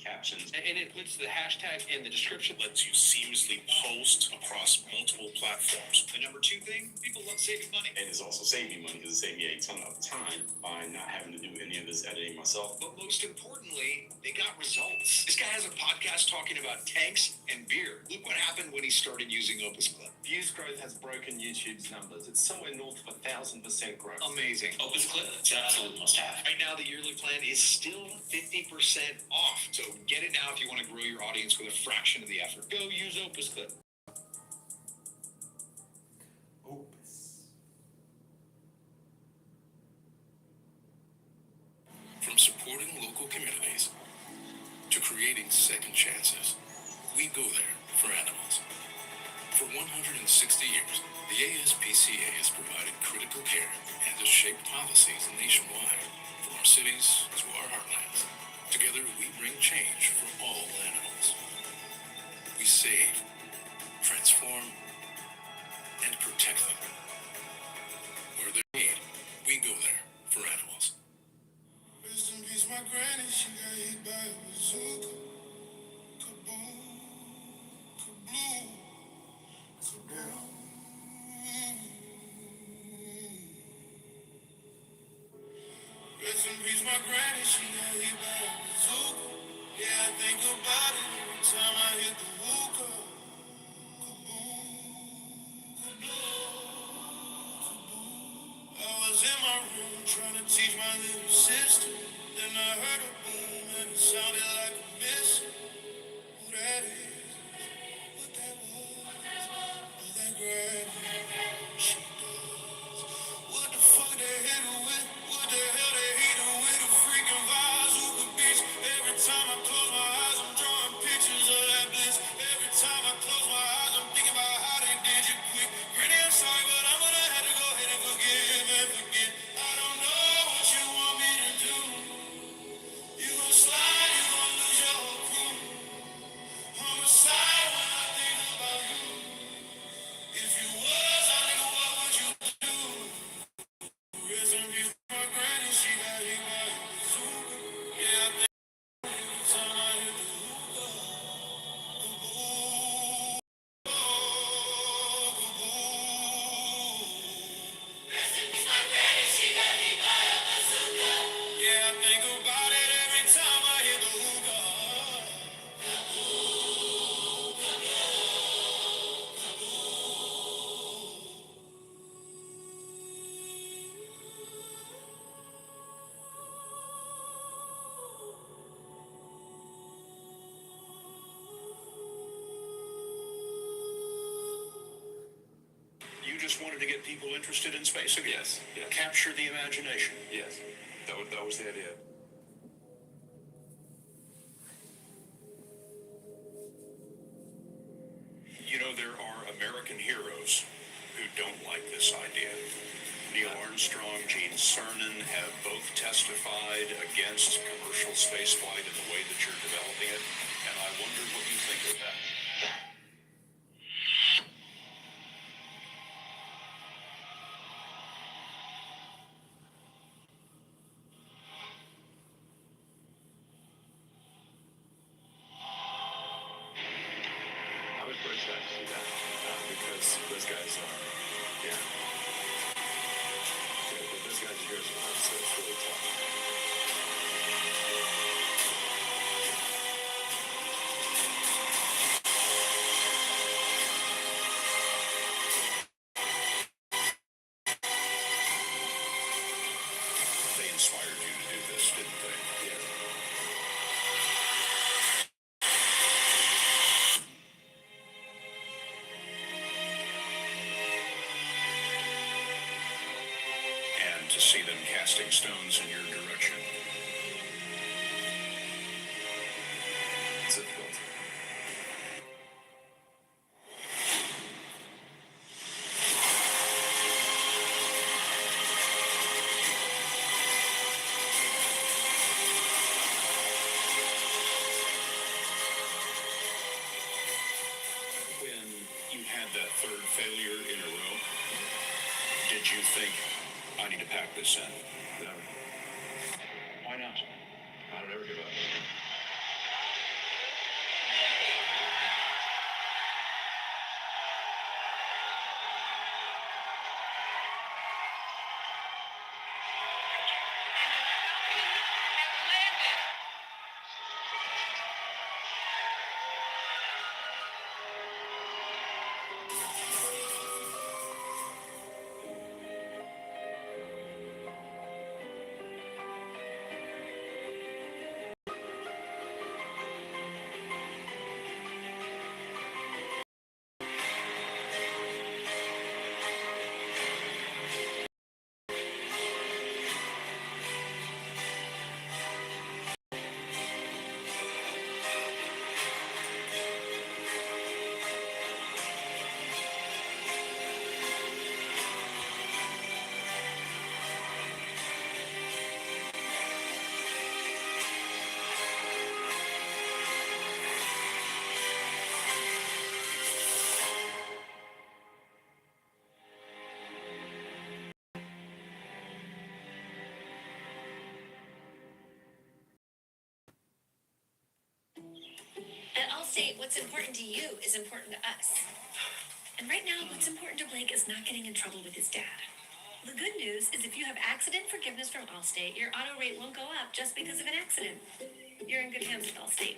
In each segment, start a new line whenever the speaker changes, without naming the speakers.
captions.
And it puts the hashtag in the description.
Lets you seamlessly post across multiple platforms.
The number two thing, people love saving money.
And it's also saving me money because it saved me a ton of time by not having to do any of this editing myself.
But most importantly, they got results. This guy has a podcast talking about tanks and beer. Look what happened when he started using Opus Clip.
Views growth has broken YouTube's numbers. It's somewhere north of 1,000% growth.
Amazing.
Opus Clip, it's an absolute must-have.
Right now, the yearly plan is still 50% off. So get it now if you want to grow your audience with a fraction of the effort. Go use Opus Clip.
Opus.
From supporting local communities to creating second chances, we go there for animals. For 160 years, the ASPCA has provided critical care and has shaped policies nationwide, from our cities to our heartlands. Together, we bring change for all animals. We save, transform, and protect them. Where they're need, we go there for animals.
Rest in peace, my granny, she got hit by a bazooka. Kaboom, kaboom, kaboom. Rest in peace, my granny, she got hit by a bazooka. Yeah, I think about it every time I hit the hookah. Kaboom, kaboom. I was in my room trying to teach my little sister. Then I heard a boom and it sounded like a missile. Who that is? What that was? Oh, that granny. She does. What the fuck they hit her with? What the hell they hit her with? A freaking Bazooka bitch. Every time I close my eyes, I'm drawing pictures of that bliss. Every time I close my eyes, I'm thinking about how they did you quick. Granny, I'm sorry, but I'm gonna have to go ahead and forgive and forget. I don't know what you want me to do. You gon' slide, you gon' lose your whole crew. Homicide when I think about you. If you was, I nigga, what would you do? Rest in peace, my granny, she got hit by a bazooka. Yeah, I think every time I hit the hookah. Kaboom, kaboom. Rest in peace, my granny, she got hit by a bazooka. Yeah, I think about it every time I hit the hookah.
You just wanted to get people interested in space again.
Yes, yes.
Capture the imagination.
Yes, that was the idea.
You know, there are American heroes who don't like this idea. Neil Armstrong, Gene Cernan have both testified against commercial spaceflight in the way that you're developing it, and I wonder what you think of that.
I was very sad to see that because those guys are, yeah. Those guys are years old, so it's really tough.
They inspired you to do this, didn't they?
Yeah.
And to see them casting stones in your direction.
It's difficult.
When you had that third failure in a row, did you think, I need to pack this in?
Never.
Why not?
I don't ever give up.
What's important to you is important to us. And right now, what's important to Blake is not getting in trouble with his dad. The good news is if you have accident forgiveness from Allstate, your auto rate won't go up just because of an accident. You're in good hands with Allstate.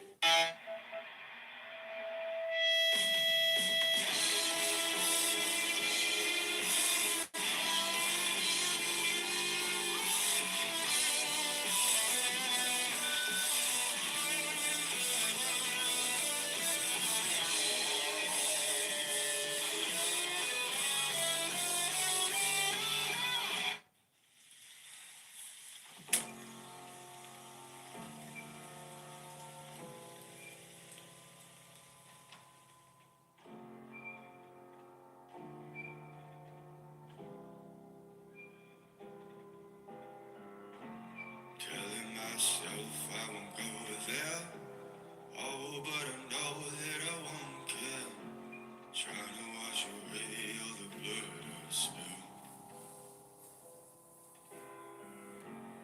Telling myself I won't go there. Oh, but I know that I won't care. Trying to wash away all the blood I spilled.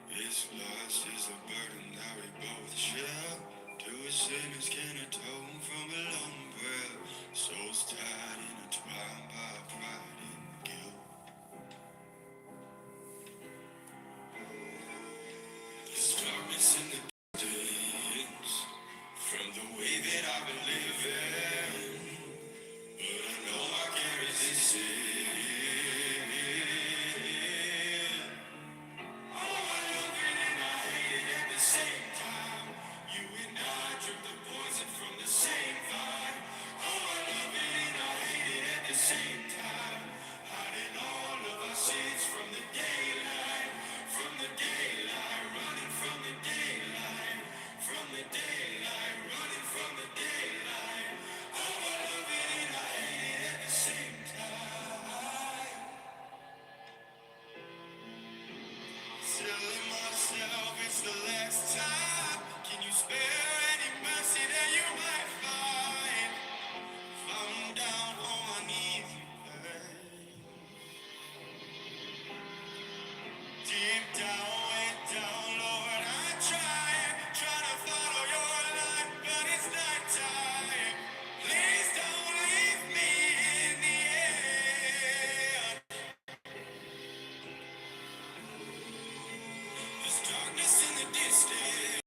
This loss is a burden that we both share. Two sinners can atone from a long prayer. Souls tied, intertwined by pride and guilt. There's darkness in the distance from the way that I've been living, but I know I can't resist it. Oh, I love it and I hate it at the same time. You and I drink the poison from the same vine. Oh, I love it and I hate it at the same time. Hiding all of our sins from the daylight, from the daylight, running from the daylight, from the daylight, running from the daylight. Oh, I love it and I hate it at the same time. Telling myself it's the last time. Can you spare any mercy that you might find? If I'm down on my knees, deep down, way down, Lord, I'm trying to follow your light, but it's not time. Please don't leave me in the air. There's darkness in the distance.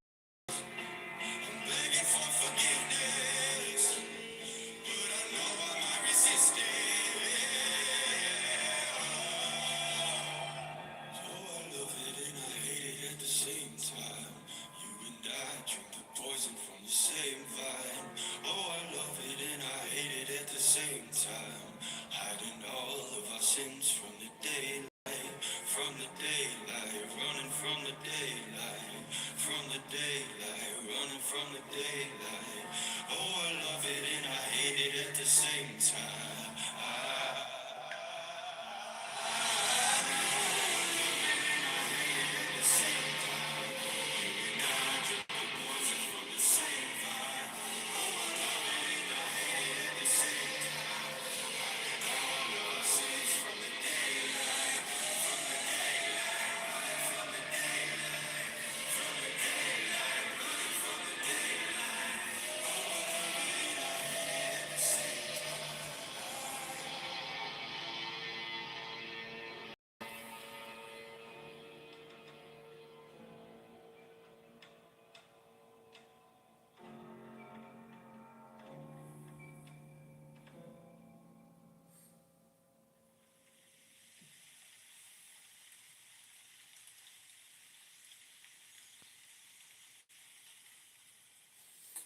I'm begging for forgiveness, but I know I might resist it. Oh, I love it and I hate it at the same time. You and I drink the poison from the same vine. Oh, I love it and I hate it at the same time. Hiding all of our sins from the daylight, from the daylight, running from the daylight, from the daylight, running from the daylight. Oh, I love it and I hate it at the same time.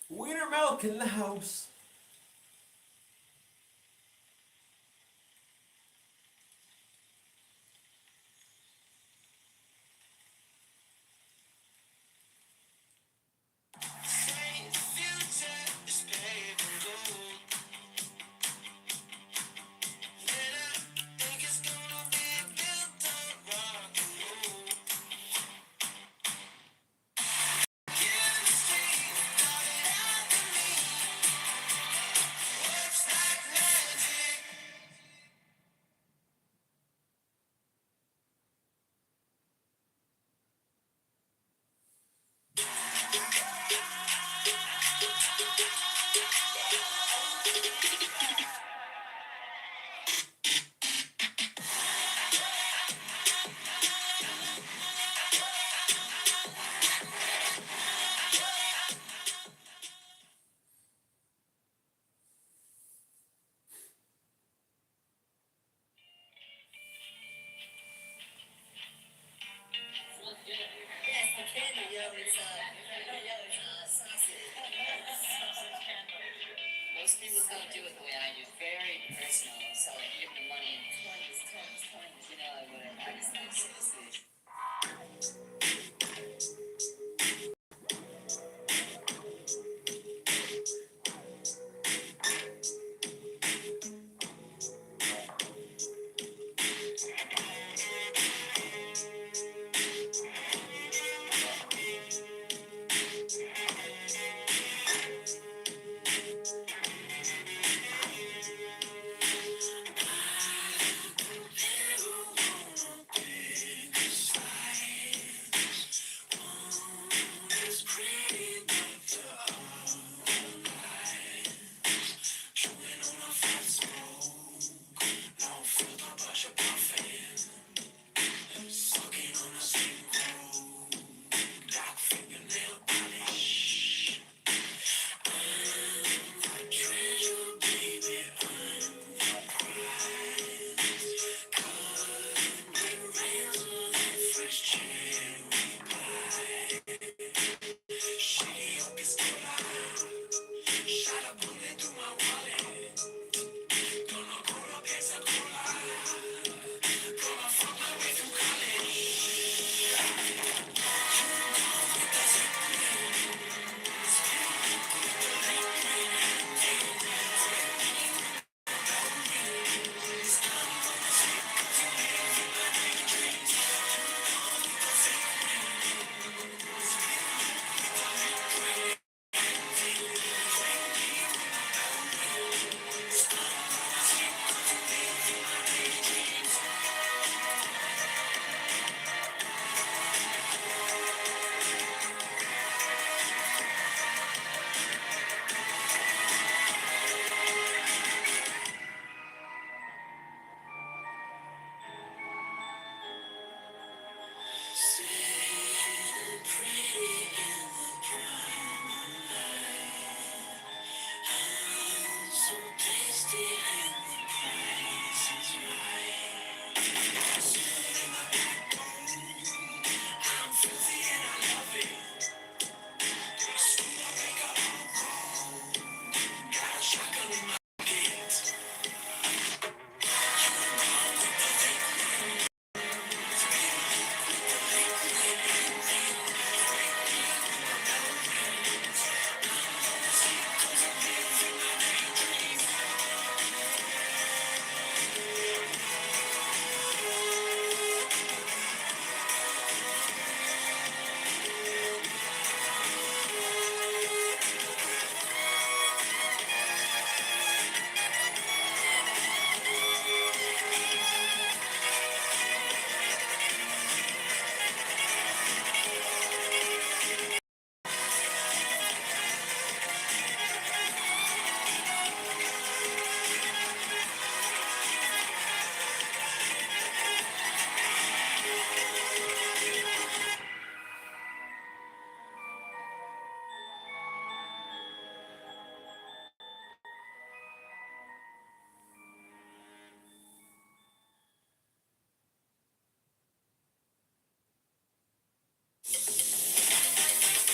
Wiener milk in the house.
just don't do it the way I do. Very personal. So like you give me money in 20s, 20s, 20s, you know, like whatever. I just like seriously.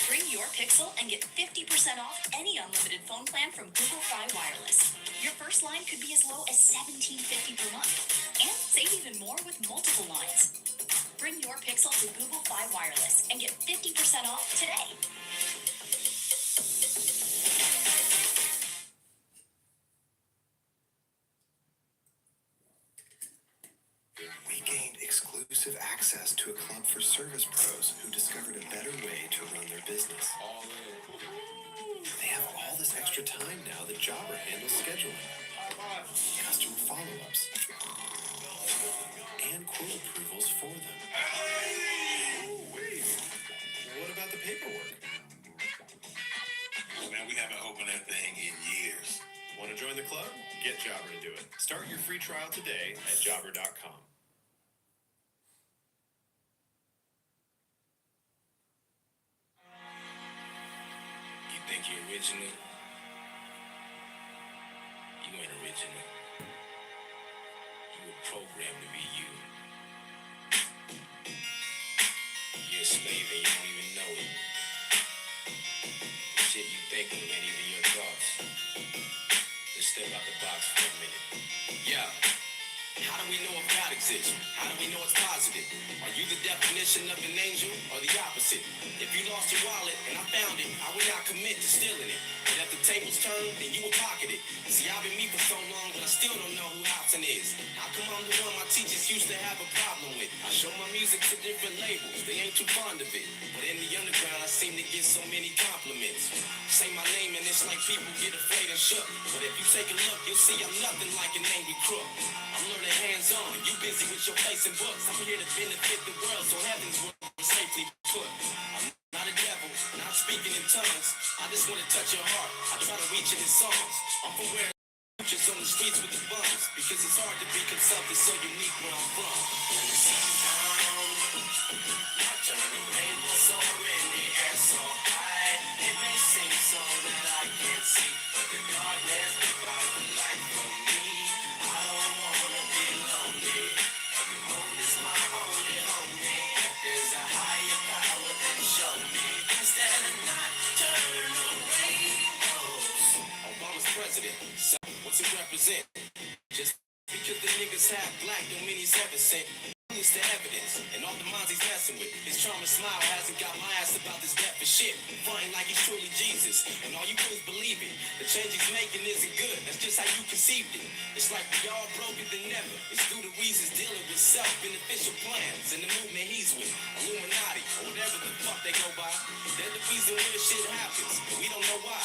Bring your Pixel and get 50% off any unlimited phone plan from Google Fi Wireless. Your first line could be as low as $17.50 per month. And save even more with multiple lines. Bring your Pixel to Google Fi Wireless and get 50% off today.
We gained exclusive access to a club for service pros who discovered a better way to run their business. They have all this extra time now that Jobber handles scheduling, customer follow-ups, and quote approvals for them. Wait, what about the paperwork?
Man, we haven't opened that thing in years.
Want to join the club? Get Jobber to do it. Start your free trial today at jobber.com.
You think you're original? You ain't original. You were programmed to be you. You're a slave and you don't even know it. The shit you thinking ain't even your thoughts. The
message? How do we know it's positive? Are you the definition of an angel or the opposite? If you lost your wallet and I found it, I would not commit to stealing it. But if the tables turn, then you will pocket it. See, I've been me for so long, but I still don't know who Hobson is. How come I'm the one my teachers used to have a problem with? I show my music to different labels, they ain't too fond of it. But in the underground, I seem to get so many compliments. Say my name and it's like people get afraid and shook. But if you take a look, you'll see I'm nothing like an angry crook. I'm learning hands-on, you busy with your face and books. I'm here to benefit the world, so heaven's word is safely put. I'm not a devil, not speaking in tongues. I just want to touch your heart, I try to reach it in songs. I'm from where just on the streets with the bums, because it's hard to become something so unique where I'm from. When the sun down, I turn the rainbow so in the air so high. It may seem so that I can't see, but the darkness provides the light for me. I don't wanna be lonely. The moon is my only homie. If there's a higher power, then show me. Instead of not turn the rainbows. Obama's president, so what's it represent? Just because the niggas half black don't mean he's ever sent. It's the evidence, and all the minds he's messing with. His charming smile hasn't got my ass about this death for shit. Fronting like he's truly Jesus, and all you fools believe it. The change he's making isn't good, that's just how you conceived it. It's like we all broken than never. It's through the reasons dealing with self-beneficial plans and the movement he's with. Illuminati, or whatever the fuck they go by. They're the reason weird shit happens, but we don't know why.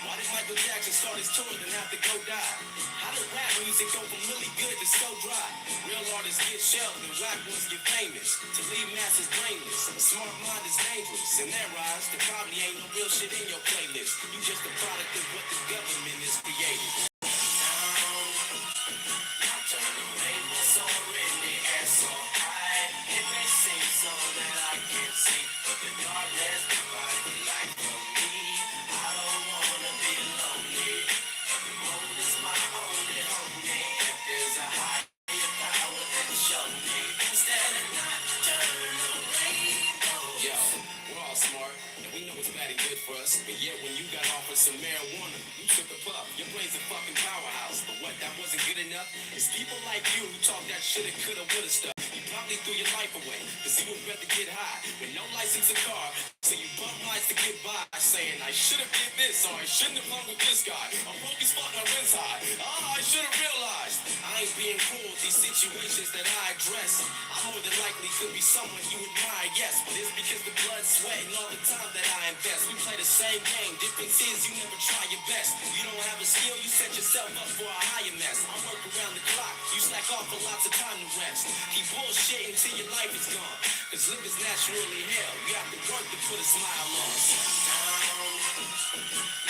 Why did Michael Jackson start his tour and have to go die? How did rap music go from really good to so dry? Real artists get shelved and whack ones get famous. To leave masses brainless, a smart mind is dangerous. In their eyes, there probably ain't no real shit in your playlist. You just a product of what the government has created. I turn the rainbow so in the air so high. It may seem so that I can't see, but the darkness provides the light for me. I don't wanna be lonely. The moon is my only homie. If there's a higher power, then show me. Instead of not turn the rainbow. Yo, we're all smart, and we know what's bad and good for us. But yet when you got offered some marijuana, you took a puff. Your brain's a fucking powerhouse. But what, that wasn't good enough? It's people like you who talk that shoulda, coulda, woulda stuff. You probably threw your life away, cause you would rather get high with no license or car. So you bump lights to get by, saying I should've did this, or I shouldn't have hung with this guy. I'm broke as fuck, my rent's high. I should've realized I ain't being cruel with these situations that I address. I more than likely could be someone you admire, yes, but it's because the blood, sweat, and all the time that I invest. We play the same game, difference is you never try your best. You don't have a skill, you set yourself up for a higher mess. I work around the clock, you slack off for lots of time to rest. Keep bullshit until your life is gone, cause living's naturally hell. You have to work to put a smile on.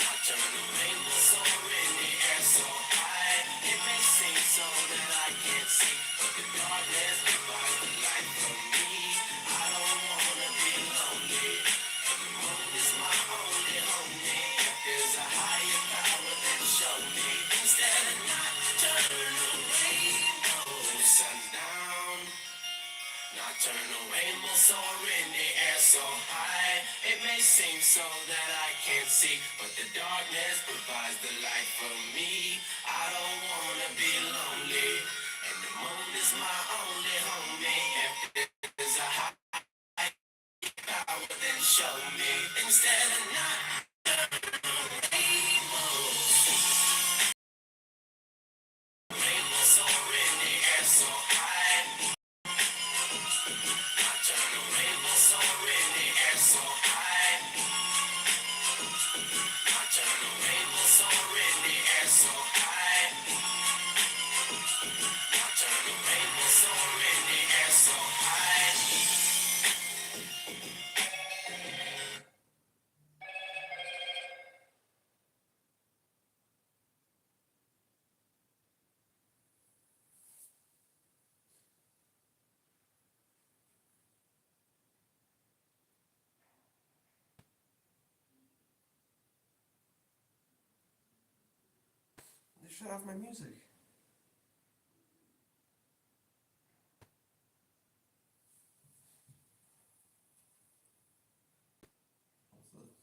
I turn the rainbow so in the air so high. It may seem so that I can't see, but the darkness provides the light for me. I don't wanna be lonely. The moon is my only homie. If there's a higher power, then show me. Instead of not turn the rainbow. When the sun's down, not turn the rainbow so in the air so high. It may seem so that I can't see, but the darkness provides the light for me. I don't wanna be lonely, and the moon is my only homie. If there's a high power, then show me. Instead of not rainbow so in the air so high. I turn the rainbow so in the air so high. I turn the rainbow so in the air so high. I turn the rainbow so in the air so high.
They shut off my music. What's this?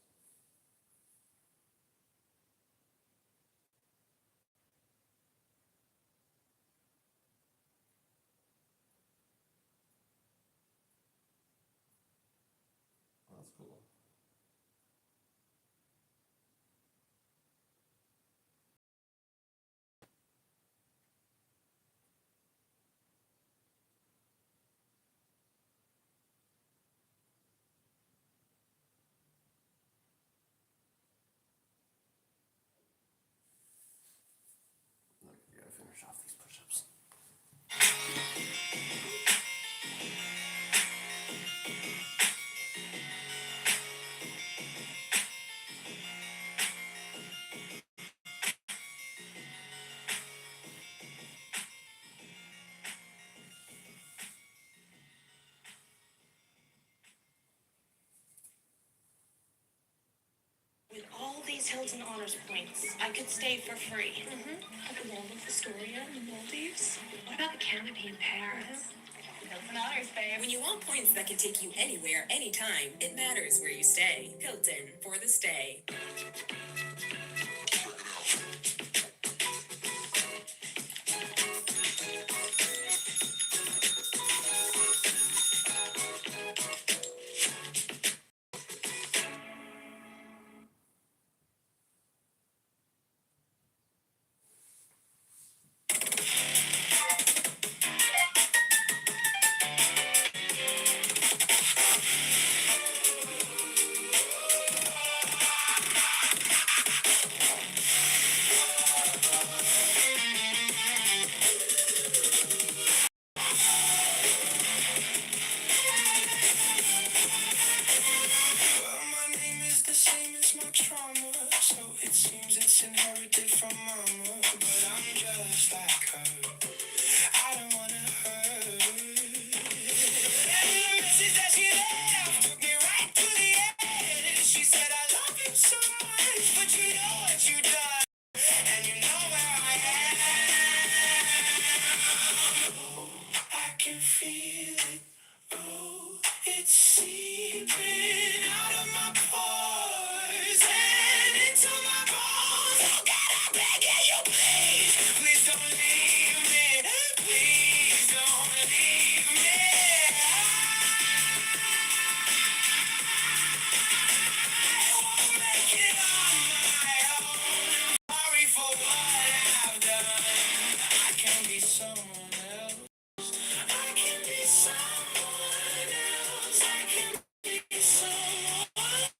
finish off these push-ups.
With all these Hilton Honors points, I could stay for free. At the Waldorf Astoria in the Maldives. What about the canopy in Paris?
Hilton Honors, babe.
When you want points that can take you anywhere, anytime, it matters where you stay. Hilton, for the stay.
Well, my name is the same as my trauma, so it seems it's inherited from mama. But I'm just like her. I don't wanna hurt. And the message that she left took me right to the edge. She said, I love you so much, but you know what you done, and you know where I am. I can feel it. Oh, it's seeping out of my pores and into my bones. Oh God, I'm begging you, please, please don't leave me. Please don't leave me. I won't make it on my own. Sorry for what I've done. I can be someone else. I can be someone else. I can be someone else.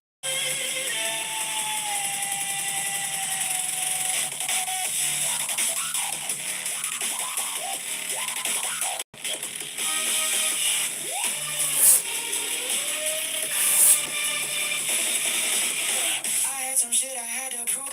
I had some shit I had to prove,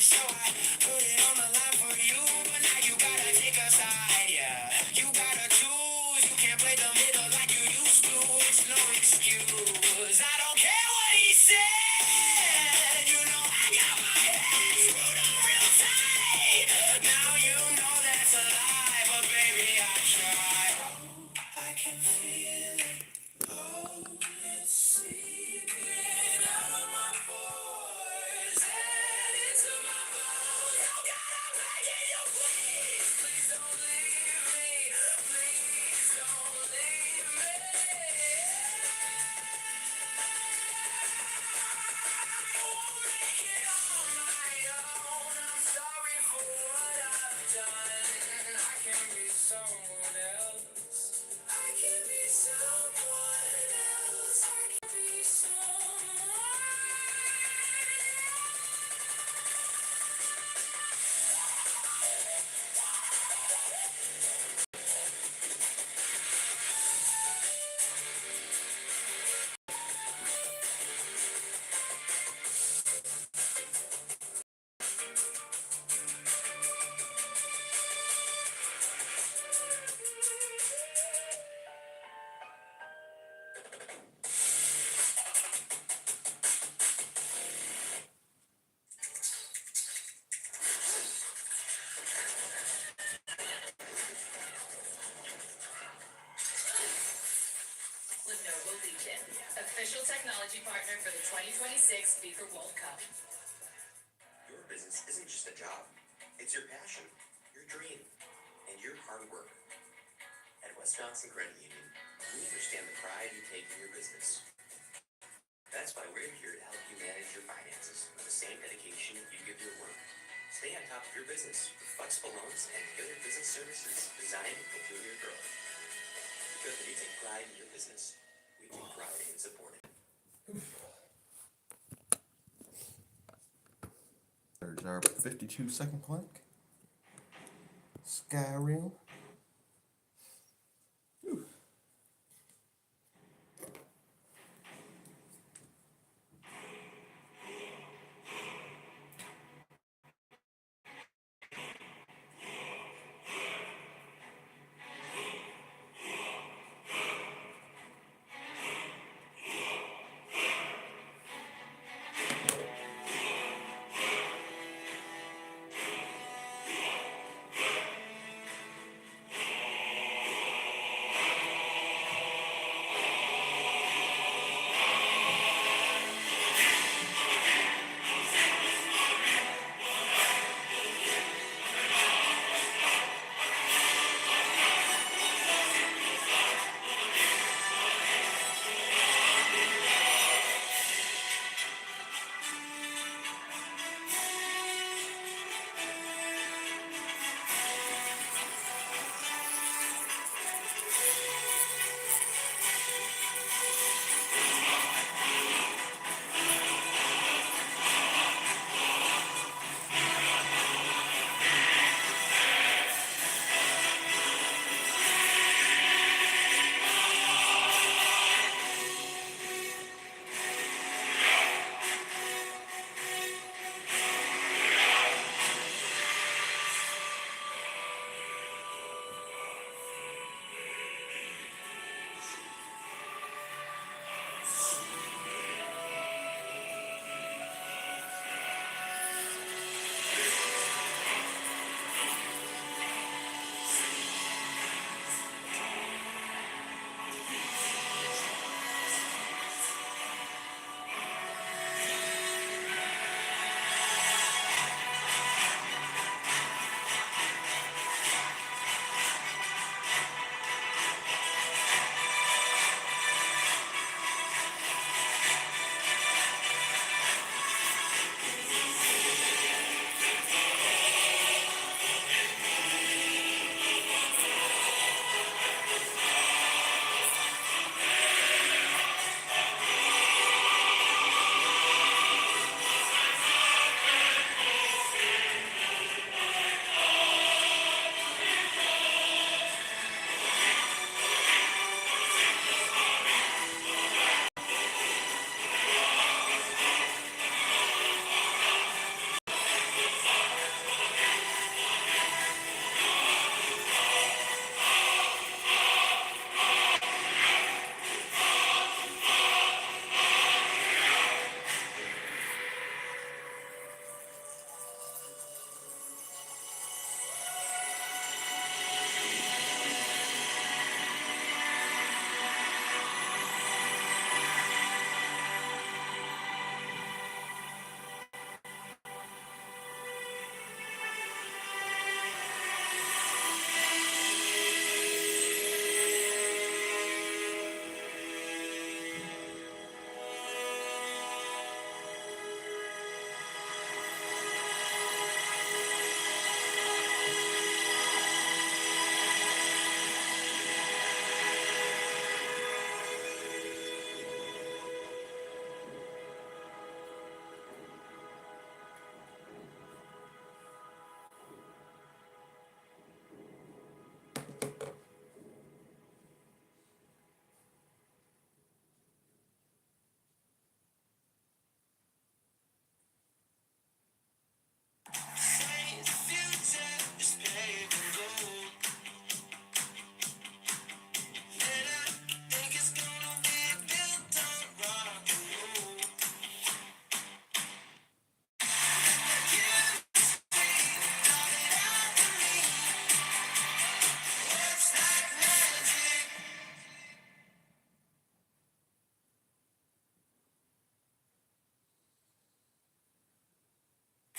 so I put it on the line for you. But now you gotta take a side, yeah. You gotta choose. You can't play the middle like you used to. It's no excuse. I don't care what he said. You know I got my head screwed on real tight. Now you know that's a lie, but baby I try. Oh, I can feel it. Oh, it's seeping out of my pores and into my bones. Oh God, I'm begging you, please, please don't leave me. Please don't leave me. I won't make it on my own. I'm sorry for what I've done. I can be someone else. I can be someone else. I can be someone
Lenovo Legion, official technology partner for the 2026 FIFA World Cup.
Your business isn't just a job. It's your passion, your dream, and your hard work. At West Johnson Credit Union, we understand the pride you take in your business. That's why we're here to help you manage your finances with the same dedication you give your work. Stay on top of your business with flexible loans and tailored business services designed to fulfill your growth. Because when you take pride in your business, we take pride in supporting it.
There's our 52-second plank. Skyrim.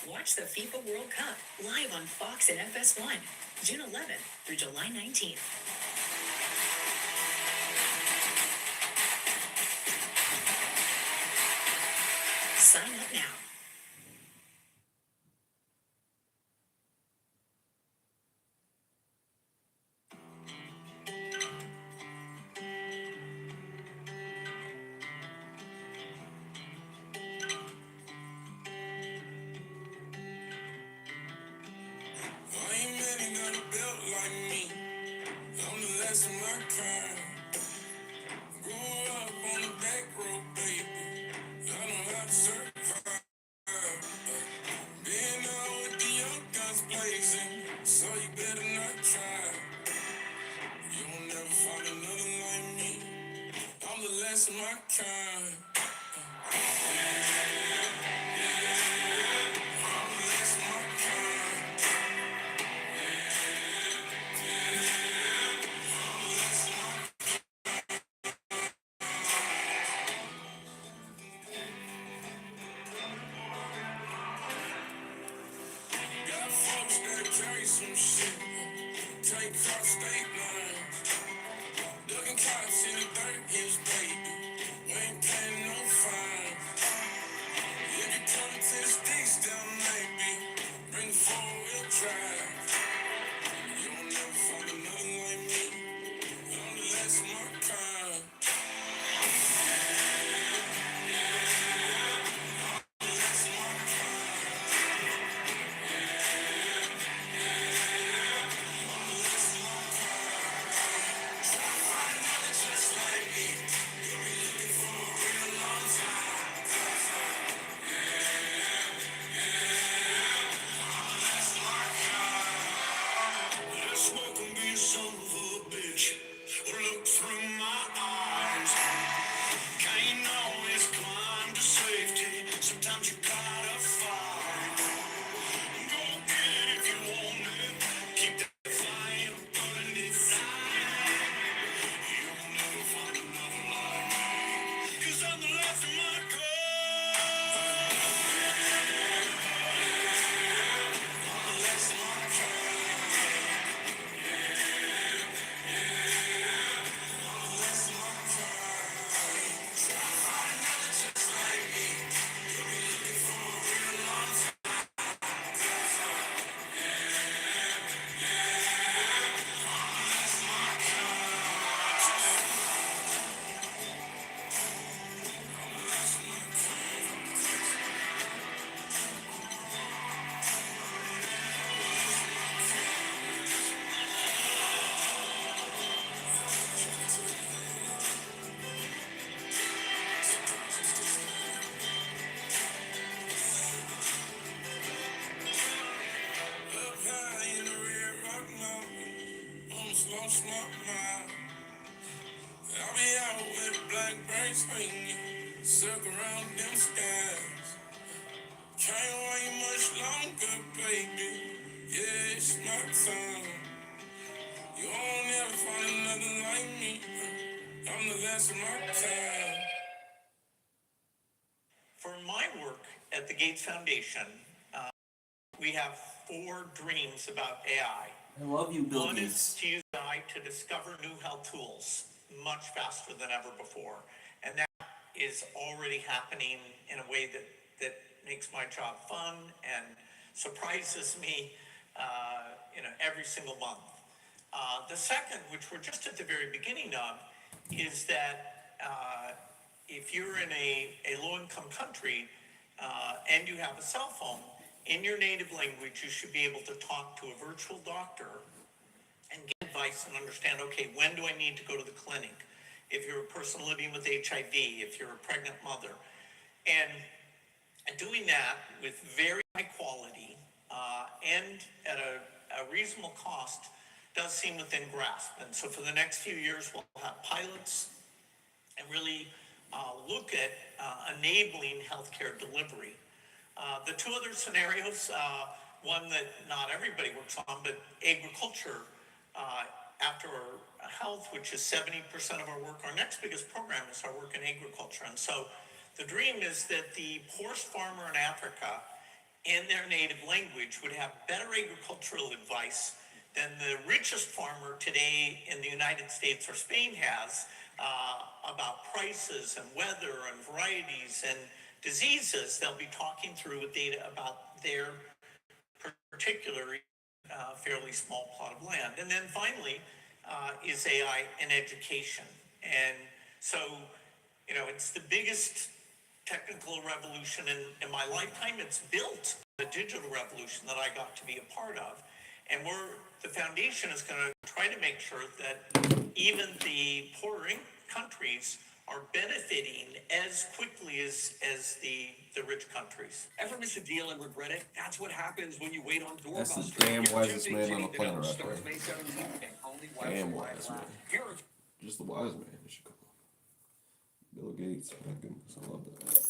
Watch the FIFA World Cup live on Fox and FS1, June 11th through July 19th. Sign up now.
I ain't really gonna build take cross state lines. Ducking cops in the dirt is baby. We ain't paying no fine. If you come to the sticks down, maybe bring 4-wheel drive. You'll never find another like me. I'm the last of my kind. Let's smoke and be a son of a bitch. Look through my eyes. Can't always climb to safety. Sometimes you gotta fight. Go get it if you want it. Keep that fire burning inside. You'll never find another like me. 'Cause I'm the last of my kind. I'm the last of my kind. Up high in the red rock mountain, almost lost my mind. I'll be out with a black brain swinging, circle around them skies. Can't wait much longer, baby. Yeah, it's my time. You won't ever find another like me. I'm the last of my kind.
For my work at the Gates Foundation, we have 4 dreams about AI.
I love you, Bill
One
Gates.
is to use AI to discover new health tools much faster than ever before. And that is already happening in a way that makes my job fun and surprises me every single month. The second, which we're just at the very beginning of, is that if you're in a low-income country and you have a cell phone, in your native language, you should be able to talk to a virtual doctor and get advice and understand, okay, when do I need to go to the clinic? If you're a person living with HIV, if you're a pregnant mother. And doing that with very high quality and at a reasonable cost does seem within grasp. And so for the next few years, we'll have pilots and really look at enabling healthcare delivery. The 2 other scenarios, one that not everybody works on, but agriculture after health, which is 70% of our work. Our next biggest program is our work in agriculture. And so the dream is that the poorest farmer in Africa, in their native language, would have better agricultural advice than the richest farmer today in the United States or Spain has about prices and weather and varieties and diseases. They'll be talking through with data about their particular fairly small plot of land. And then finally is AI and education. And so, it's the biggest technical revolution in my lifetime. It's built the digital revolution that I got to be a part of. And the foundation is going to try to make sure that even the poorer countries are benefiting as quickly as the rich countries.
Ever miss a deal and regret it? That's what happens when you wait on
That's the
doorbusters.
damn
Here are 2
wisest
things
man
you
on the
need to know.
planet right
Starts
there.
May 17th and only
Damn
Wi-Fi
wise
lab.
man.
Here are
Just the wise man in Chicago. Bill Gates. My goodness, I love that.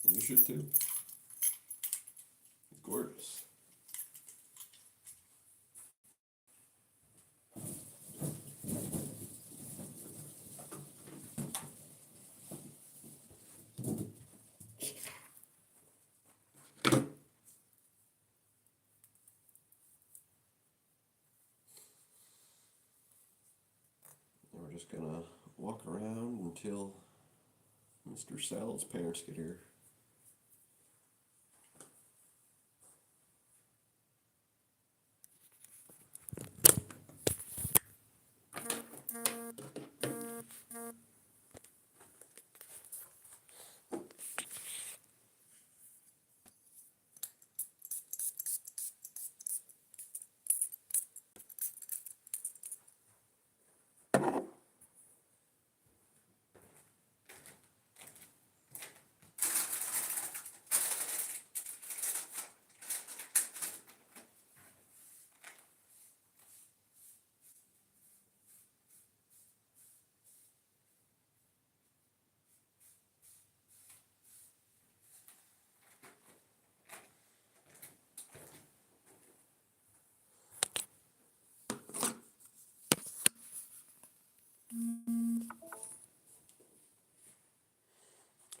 And you should too. He's gorgeous. just gonna walk around until Mr. Sal's parents get here.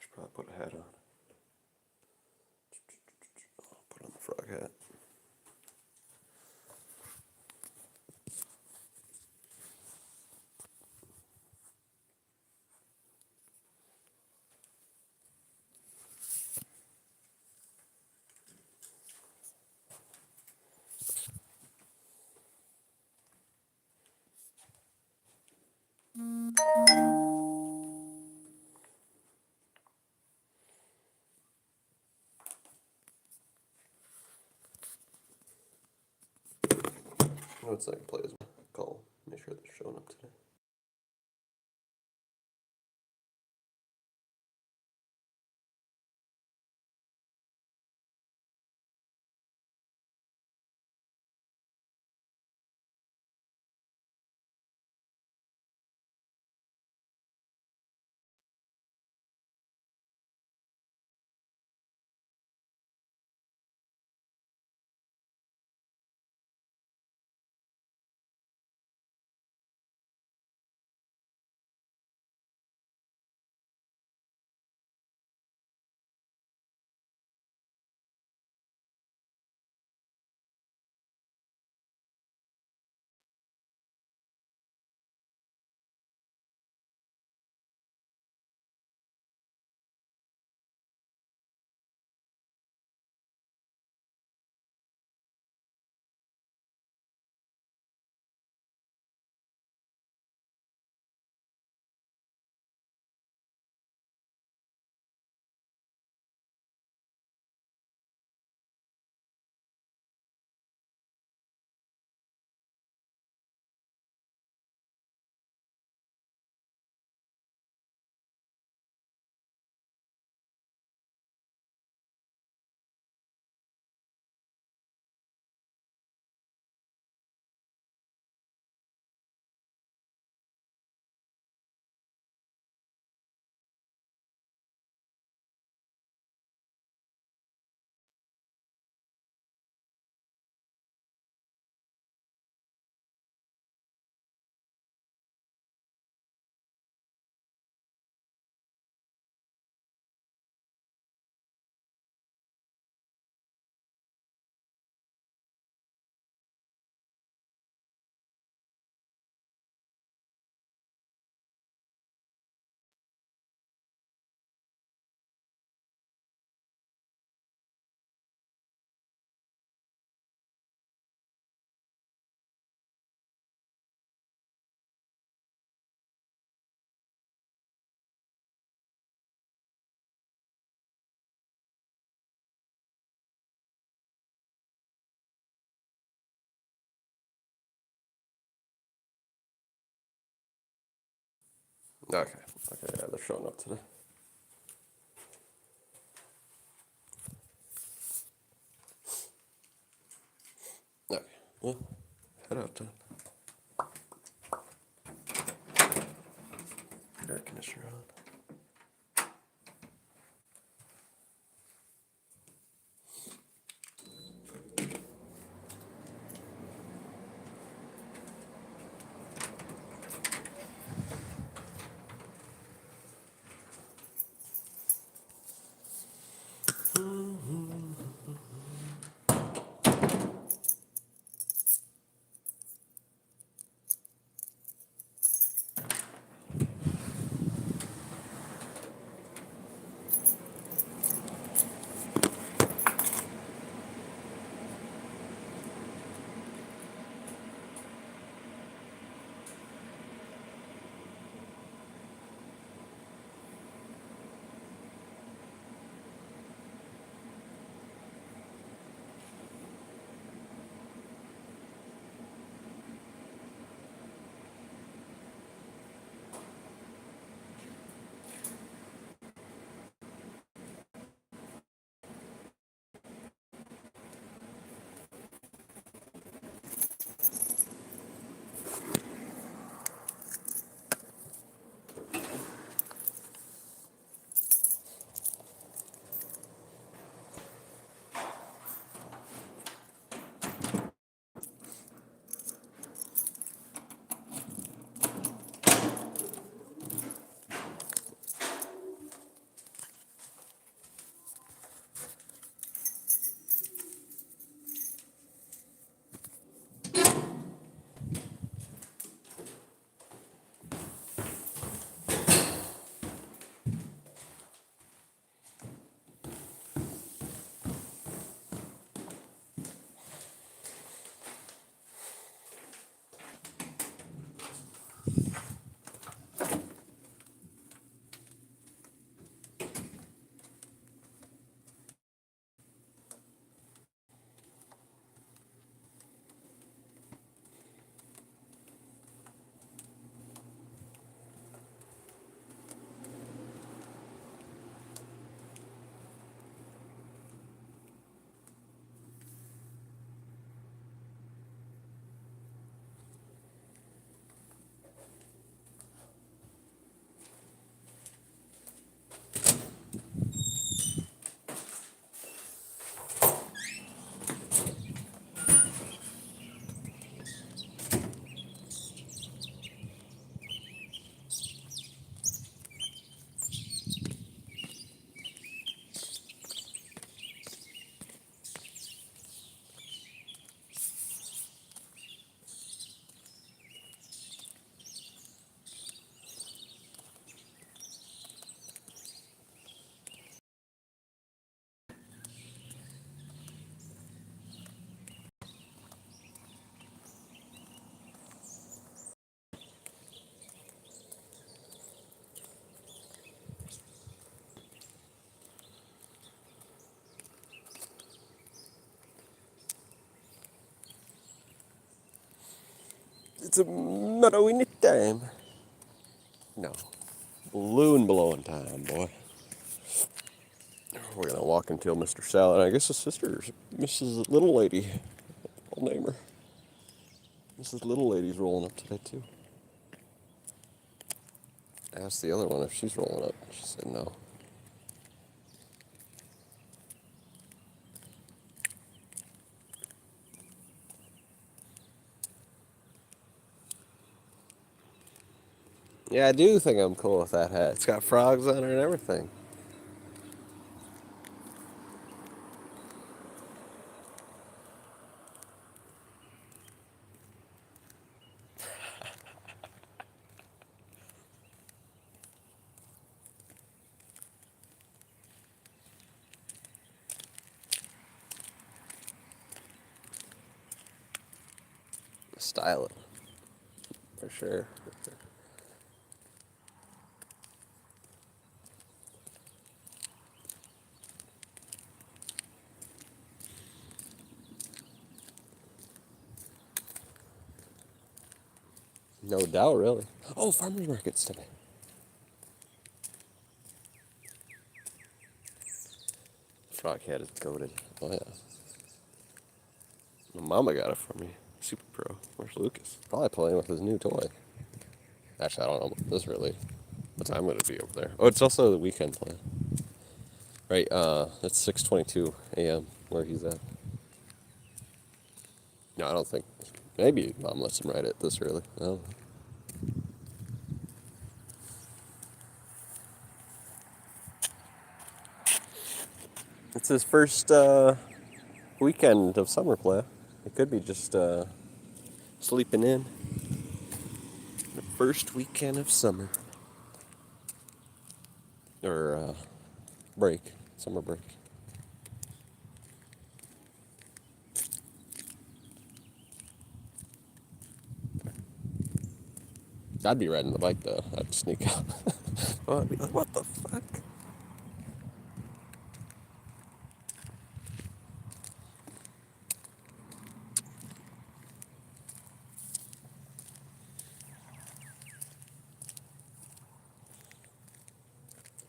Should probably put a hat on. Put on the frog hat. You know what second play is? Call. Make sure they're showing up today. Okay. Okay, yeah, they're showing up today. Okay. Well, head out then. Air conditioner on. It's a meadowy time. No, balloon blowing time, boy. We're gonna walk until Mr. Salad. I guess his sister's Mrs. Little Lady. I'll name her. Mrs. Little Lady's rolling up today too. I asked the other one if she's rolling up. She said no. Yeah, I do think I'm cool with that hat. It's got frogs on it and everything. Style it. For sure. No doubt, really. Oh, farmers market's today. Frog hat is goated. Oh, yeah. My mama got it for me. Super Pro. Where's Lucas? Probably playing with his new toy. Actually, I don't know about this really. What time would it be over there? Oh, it's also the weekend plan. Right, it's 6:22 a.m. where he's at. No, I don't think. Maybe mom lets him ride it this early. I don't know. It's his first weekend of summer play. It could be just sleeping in. The first weekend of summer. Or break. Summer break. I'd be riding the bike though. I'd sneak out. Oh, I'd be like, what the fuck?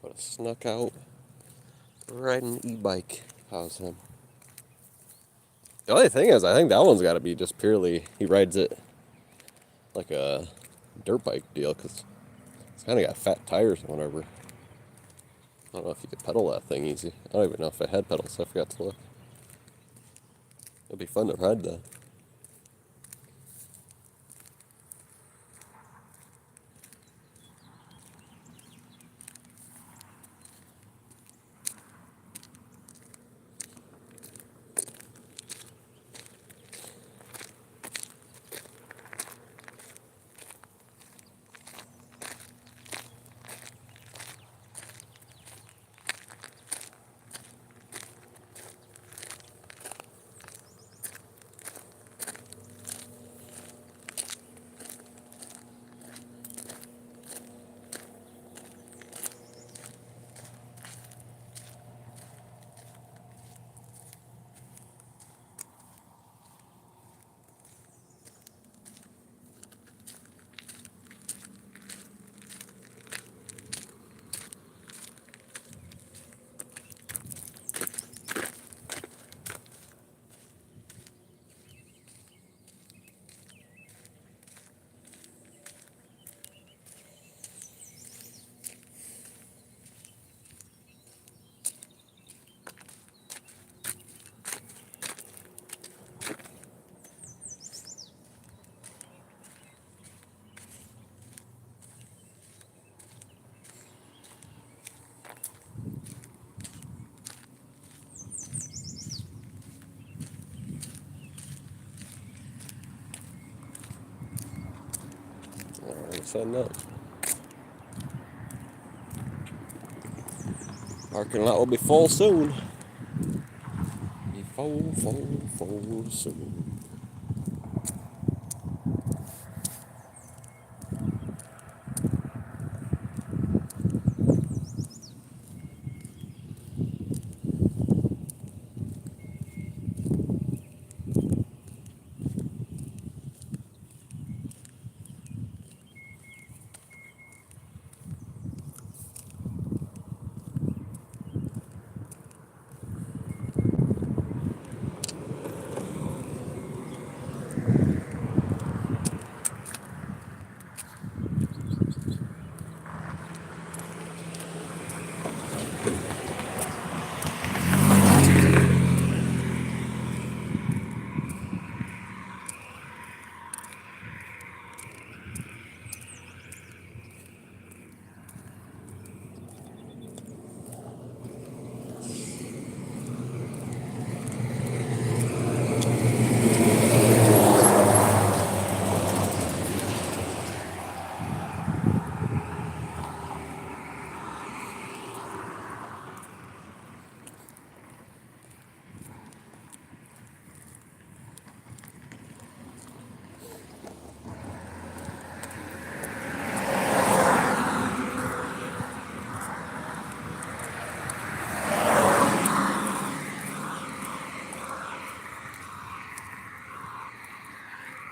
Would have snuck out riding an e-bike. How's him? The only thing is, I think that one's got to be just purely, he rides it like a dirt bike deal, because it's kind of got fat tires or whatever. I don't know if you could pedal that thing easy. I don't even know if it had pedals, I forgot to look. It'd be fun to ride though. Alright, setting up. Parking lot will be full soon. Be full soon.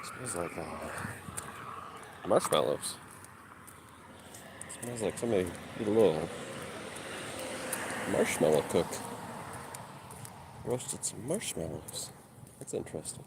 Smells like marshmallows. Smells like somebody did a little marshmallow cook. Roasted some marshmallows. That's interesting.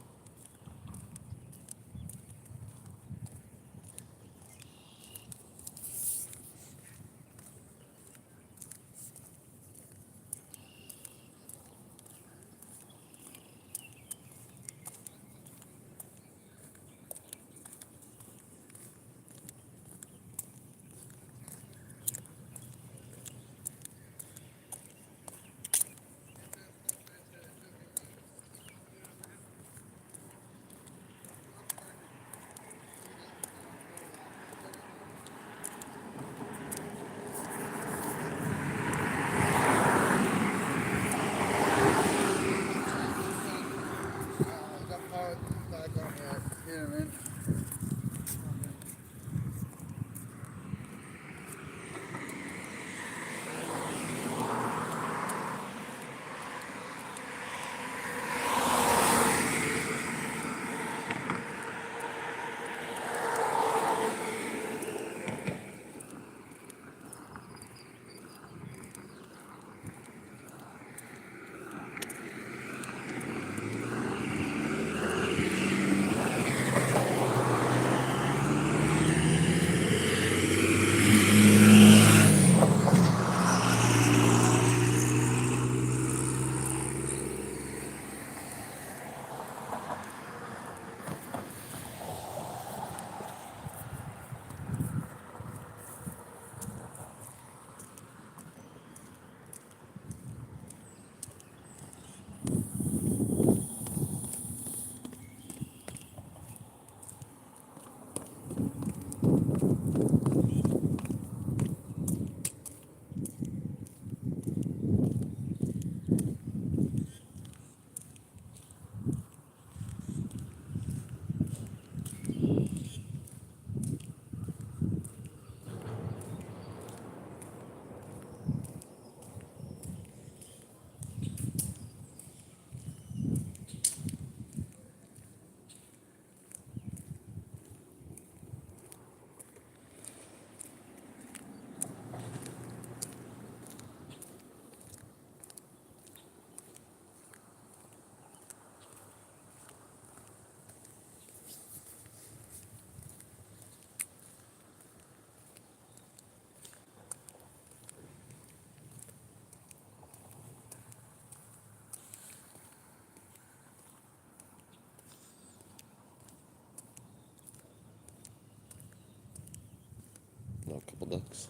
No, a couple ducks.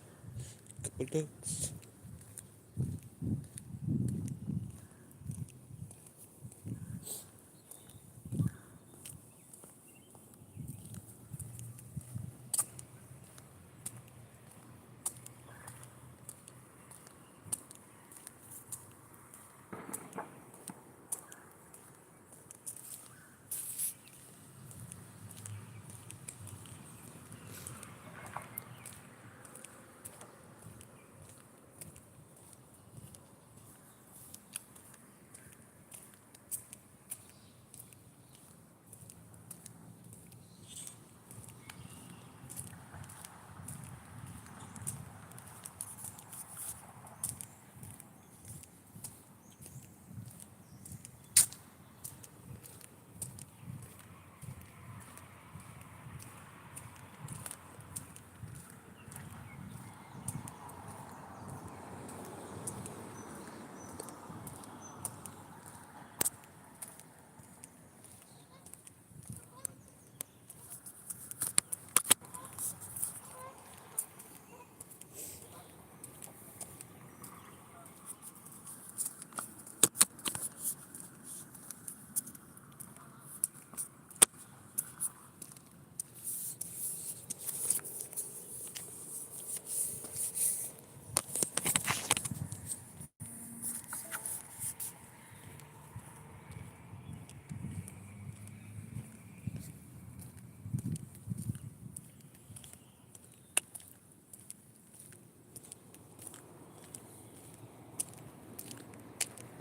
Couple ducks.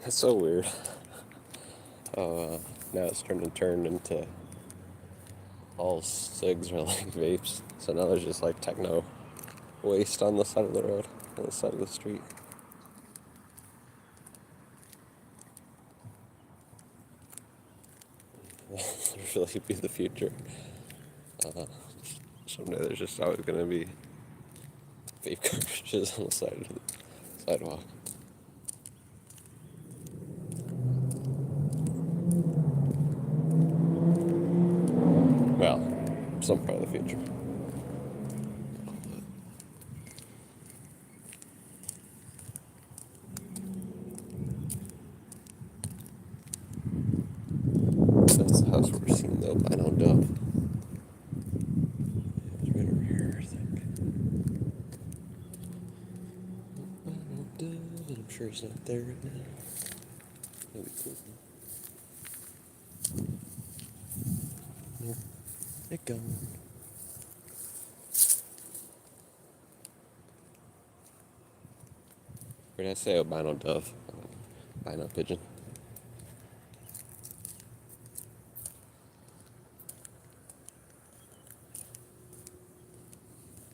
That's so weird. Oh, now it's turned into all cigs are like vapes. So now there's just like techno waste on the side of the road, on the side of the street. Really be the future. Someday there's just always going to be vape cartridges on the side of the sidewalk. Well, some part of the future. That's the house we're seeing the albino dove. It's right over here, I think. Albino dove, and I'm sure he's not there right now. Maybe cool. There it goes. Or did I say albino dove? Albino pigeon.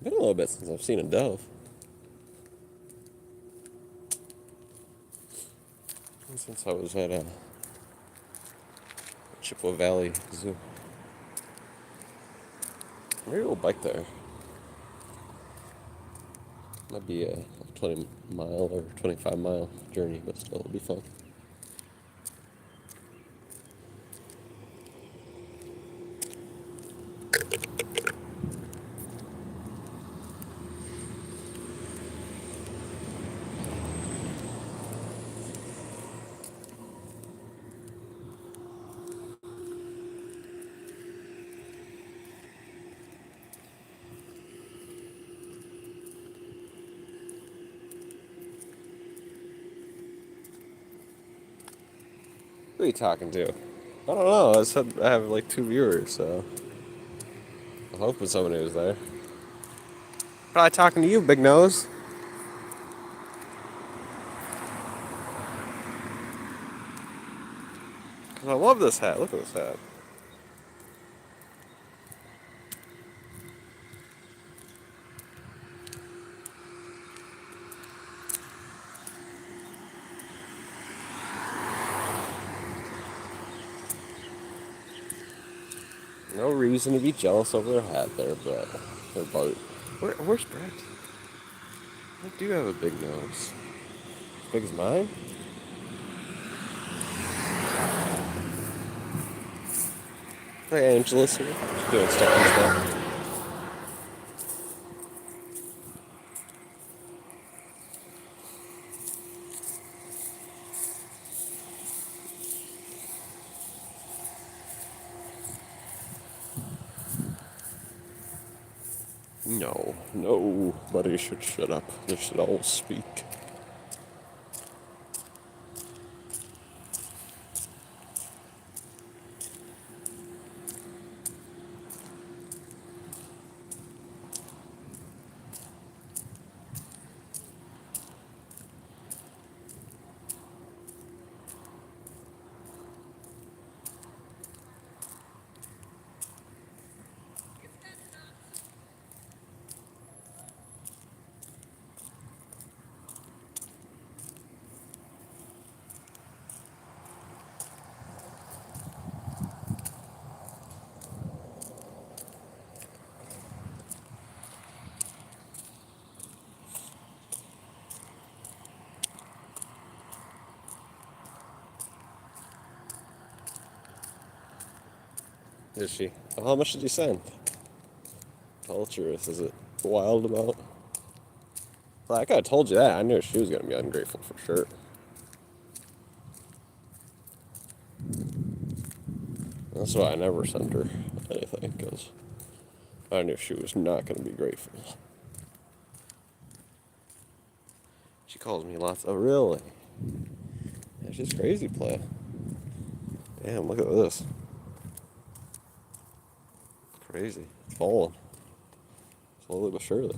Been a little bit since I've seen a dove. Since I was at Chippewa Valley Zoo. Maybe we'll bike there. Might be a 20-mile or 25-mile journey, but still it'll be fun. Who are you talking to? I don't know. I said I have like 2 viewers, so I'm hoping somebody was there. Probably talking to you, big nose. 'Cause I love this hat. Look at this hat. No reason to be jealous over their hat there, but their boat. Where's Brett? I do have a big nose. As big as mine? Hey, Angela's here. She's doing stuff and stuff. No, nobody should shut up. They should all speak. Is she? Well, how much did you send? Tell the truth. Is it a wild amount? Well, I could have told you that. I knew she was going to be ungrateful for sure. That's why I never sent her anything, because I knew she was not going to be grateful. She calls me lots. Oh, really? Yeah, she's crazy, play. Damn, look at this. Crazy. It's falling. Slowly but surely.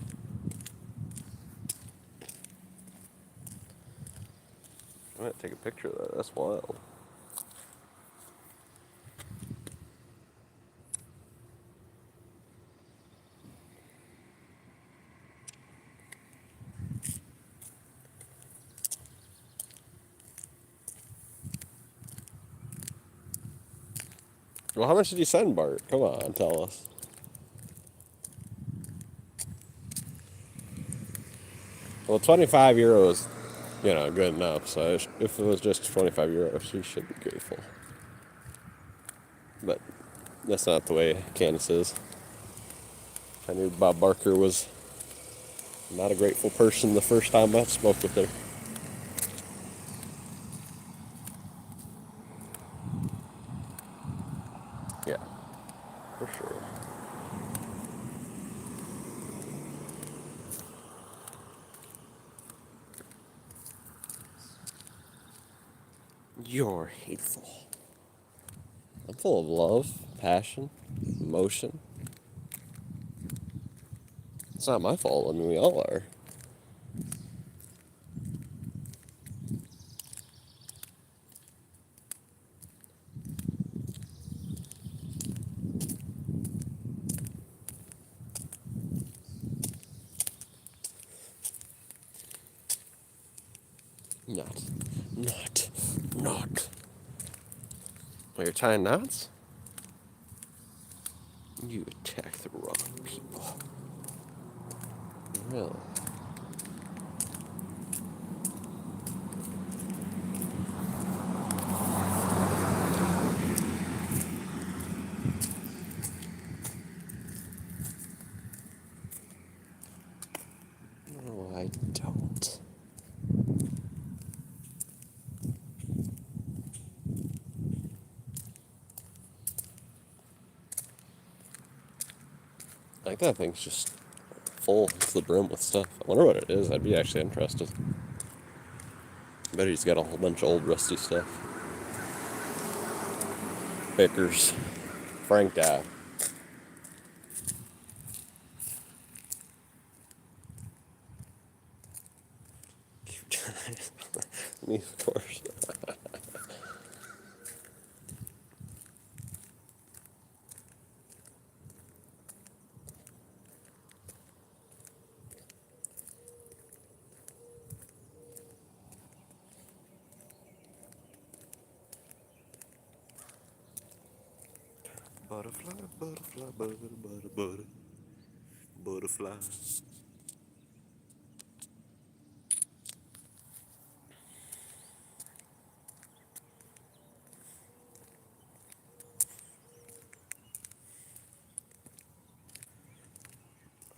I'm going to take a picture of that. That's wild. Well, how much did you send Bart? Come on, tell us. Well, 25 euros, good enough. So if it was just 25 euros, you should be grateful. But that's not the way Candace is. I knew Bob Barker was not a grateful person the first time I spoke with her. Yeah, for sure. You're hateful. I'm full of love, passion, emotion. It's not my fault. I mean, we all are. Not. Not. Not. Well, you're tying knots? You attack the wrong people. Really? No, I don't. I think that thing's just full to the brim with stuff. I wonder what it is. I'd be actually interested. I bet he's got a whole bunch of old rusty stuff. Bickers. Frank Ave. Me, of course. Butterfly, butterfly, butterfly.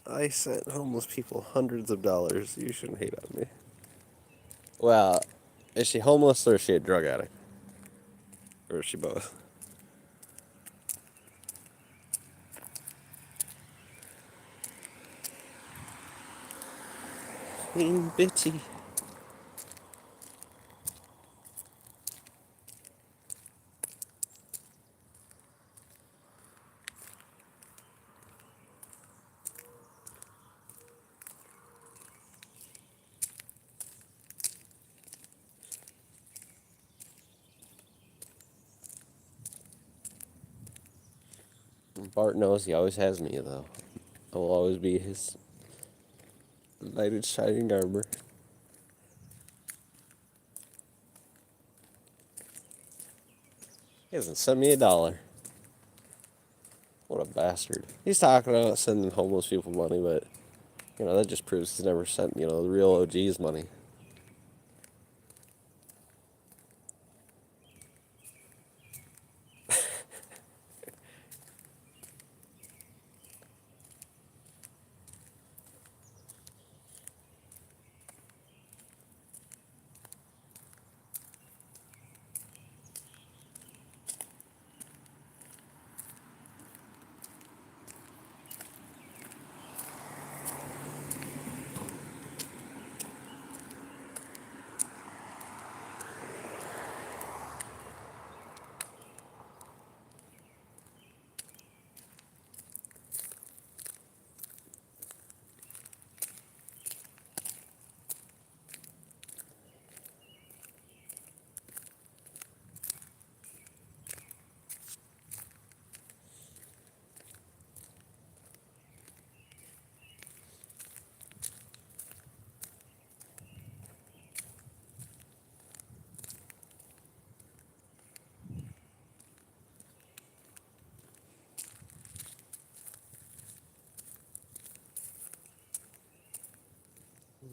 I sent homeless people hundreds of dollars. You shouldn't hate on me. Well, is she homeless or is she a drug addict? Or is she both? Queen Bitty. Bart knows he always has me, though. I will always be his knight in shining armor. He hasn't sent me $1. What a bastard. He's talking about sending homeless people money, but, that just proves he's never sent, the real OG's money.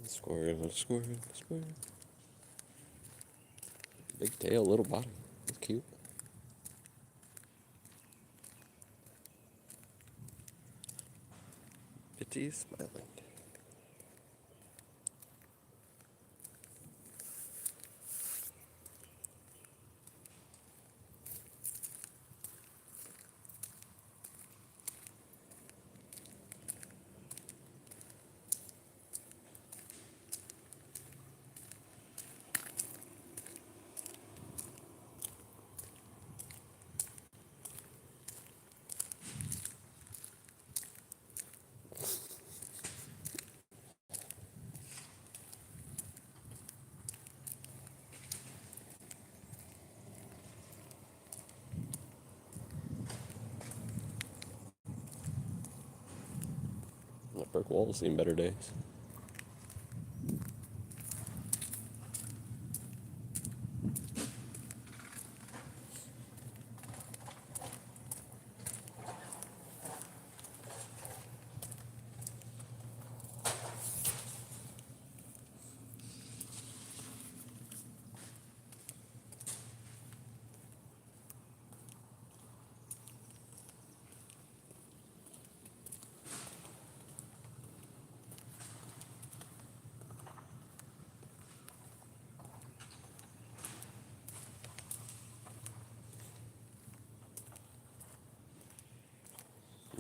Squirrel, squirrel, squirrel. Big tail, little body. That's cute. Bitty smiling. That brick wall's seen better days.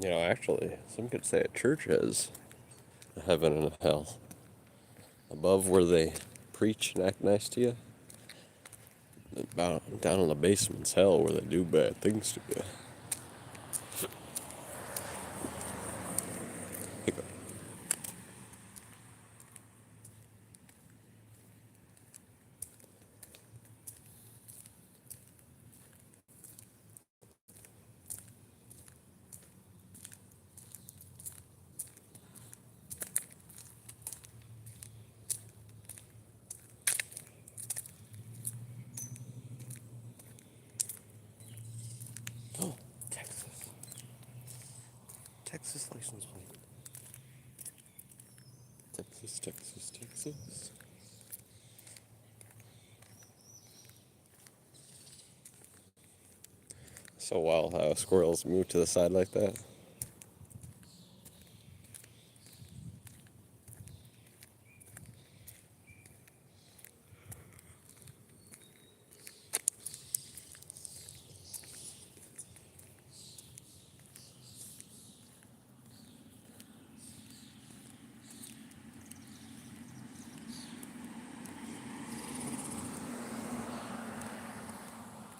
You know, actually, some could say a church has a heaven and a hell. Above where they preach and act nice to you, down in the basement's hell where they do bad things to you. Oh, Texas. Texas license plate. Texas, Texas, Texas. So wild how squirrels move to the side like that.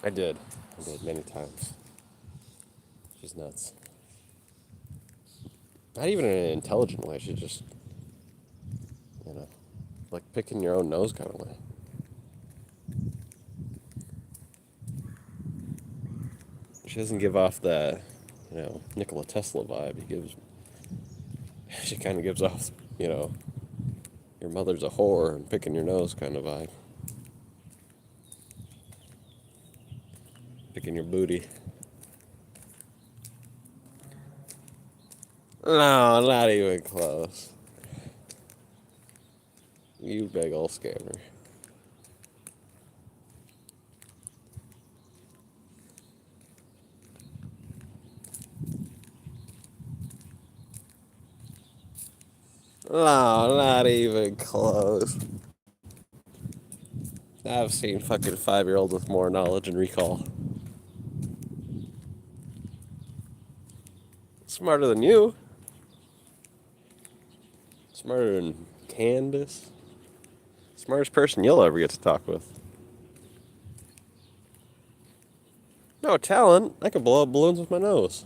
I did many times. She's nuts. Not even in an intelligent way. She just, you know, like picking your own nose kind of way. She doesn't give off that, Nikola Tesla vibe. She kind of gives off, your mother's a whore and picking your nose kind of vibe. Picking your booty. No, not even close. You big ol' scammer. No, not even close. I've seen fucking 5-year-olds with more knowledge and recall. Smarter than you. Smarter than Candace. Smartest person you'll ever get to talk with. No talent. I can blow up balloons with my nose.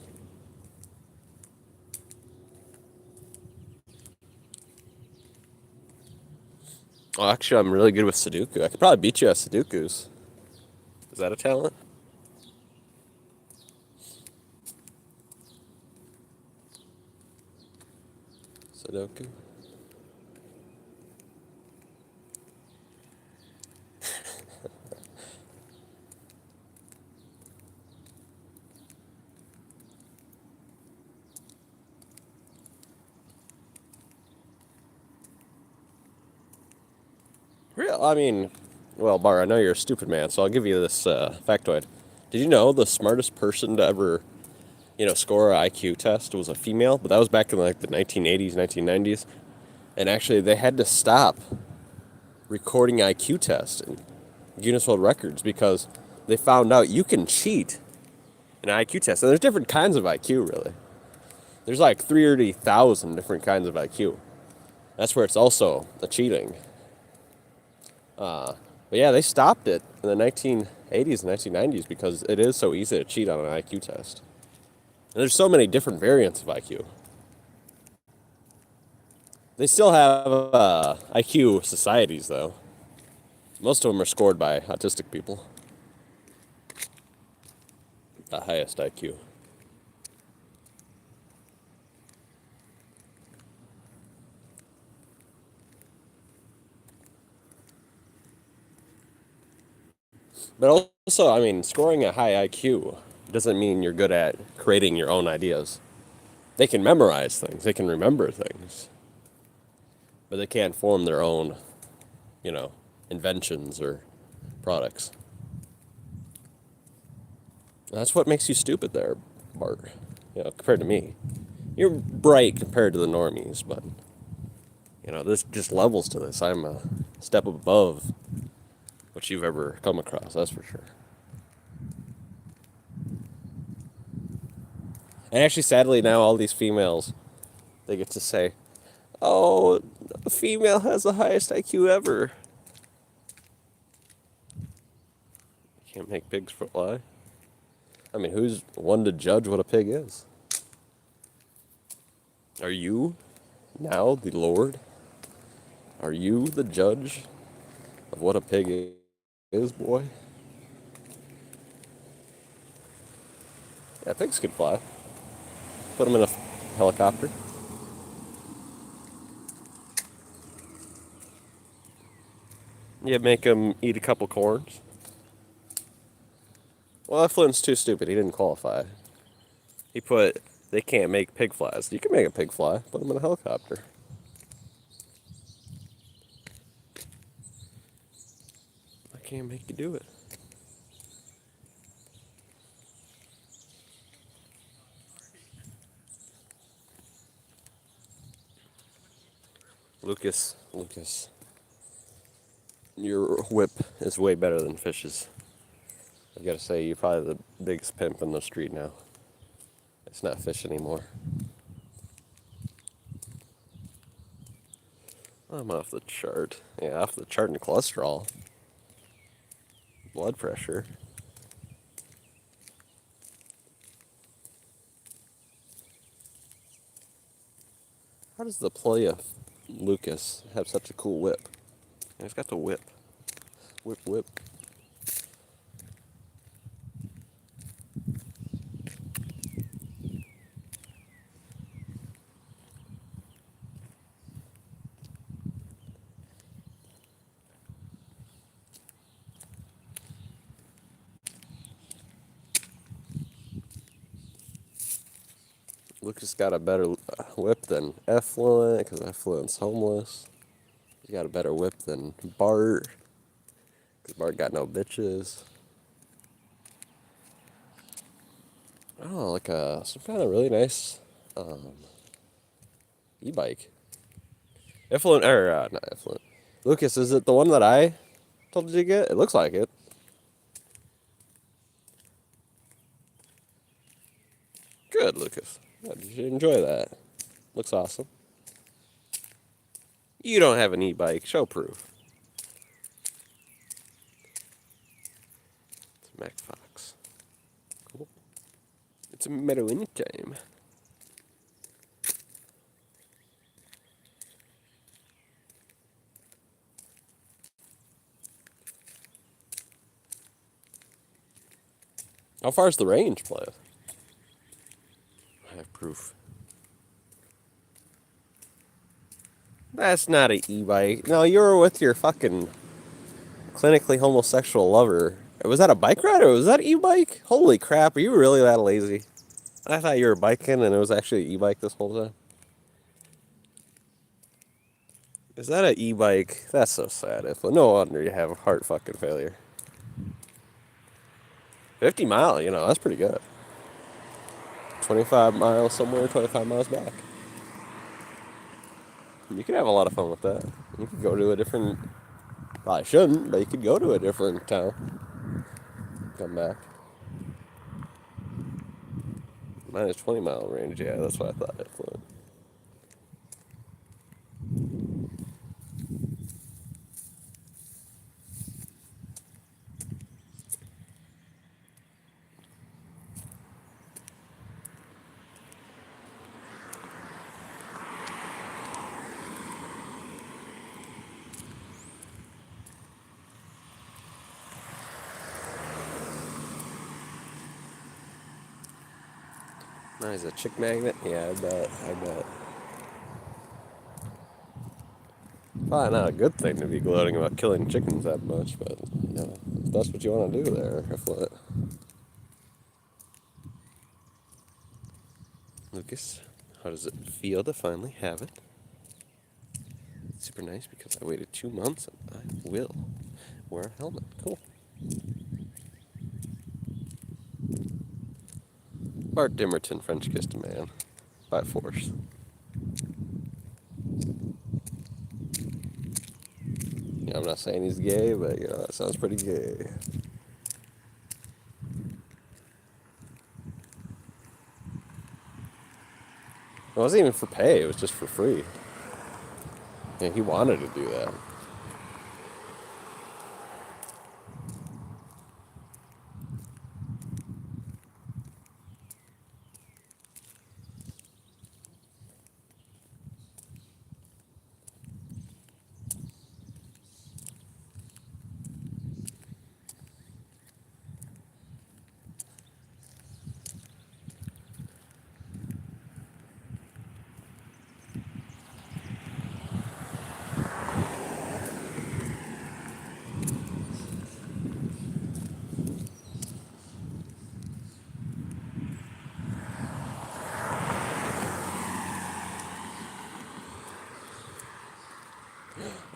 Oh, actually, I'm really good with Sudoku. I could probably beat you at Sudokus. Is that a talent? Sudoku? Real, I mean, well, Bar, I know you're a stupid man, so I'll give you this factoid. Did you know the smartest person to ever, score an IQ test was a female? But that was back in like the 1980s, 1990s. And actually, they had to stop recording IQ tests in Guinness World Records because they found out you can cheat in an IQ test. And there's different kinds of IQ, really. There's like 30,000 different kinds of IQ. That's where it's also the cheating. But yeah, they stopped it in the 1980s and 1990s because it is so easy to cheat on an IQ test. And there's so many different variants of IQ. They still have IQ societies, though. Most of them are scored by autistic people. The highest IQ. But also, I mean, scoring a high IQ doesn't mean you're good at creating your own ideas. They can memorize things, they can remember things, but they can't form their own, inventions or products. That's what makes you stupid there, Bart. Compared to me. You're bright compared to the normies, but, there's just levels to this. I'm a step above what you've ever come across, that's for sure. And actually, sadly, now all these females, they get to say, oh, a female has the highest IQ ever. Can't make pigs fly. I mean, who's one to judge what a pig is? Are you now the Lord? Are you the judge of what a pig is, boy? Yeah, pigs can fly. Put them in a helicopter. You make them eat a couple corns. Well, Flint's too stupid. He didn't qualify. He put, they can't make pig flies. You can make a pig fly. Put them in a helicopter. I can't make you do it. Lucas, your whip is way better than Fish's. I gotta say, you're probably the biggest pimp in the street now. It's not Fish anymore. I'm off the chart. Yeah, off the chart in cholesterol. Blood pressure. How does the play of Lucas have such a cool whip? He's got the whip. Whip, whip. Lucas got a better whip than Effluent, because Effluent's homeless. He got a better whip than Bart, because Bart got no bitches. Oh, like some kind of really nice e-bike. Effluent, or not Effluent. Lucas, is it the one that I told you to get? It looks like it. Good, Lucas. Did you enjoy that? Looks awesome. You don't have an e-bike. Show proof. It's Mac Fox. Cool. It's a Meadowing time. How far is the range, Playa? I have proof. That's not an e-bike. No, you were with your fucking clinically homosexual lover. Was that a bike ride or was that an e-bike? Holy crap, are you really that lazy? I thought you were biking and it was actually an e-bike this whole time. Is that an e-bike? That's so sad. If no wonder you have heart fucking failure. 50 mile, that's pretty good. 25 miles somewhere, 25 miles back. You could have a lot of fun with that. You could go to a different. Probably shouldn't, but you could go to a different town. Come back. Mine is 20-mile range. Yeah, that's what I thought it flew. Mine is a chick magnet. Yeah, I bet. I bet. Probably not a good thing to be gloating about killing chickens that much, but if that's what you want to do there, if what. Lucas, how does it feel to finally have it? It's super nice because I waited 2 months and I will wear a helmet. Cool. Bart Dimmerton French kissed a man by force. I'm not saying he's gay, but that sounds pretty gay. It wasn't even for pay, it was just for free. Yeah, he wanted to do that.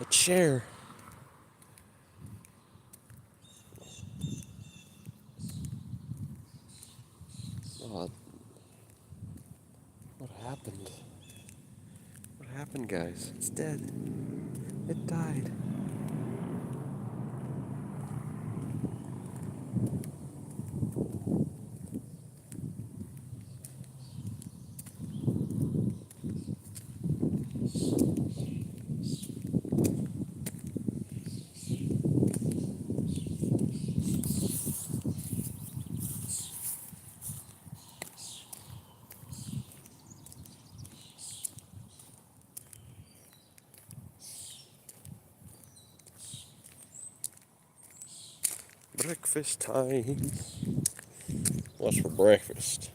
A chair. Oh, what happened? What happened, guys? It's dead. It died. Breakfast time. What's for breakfast?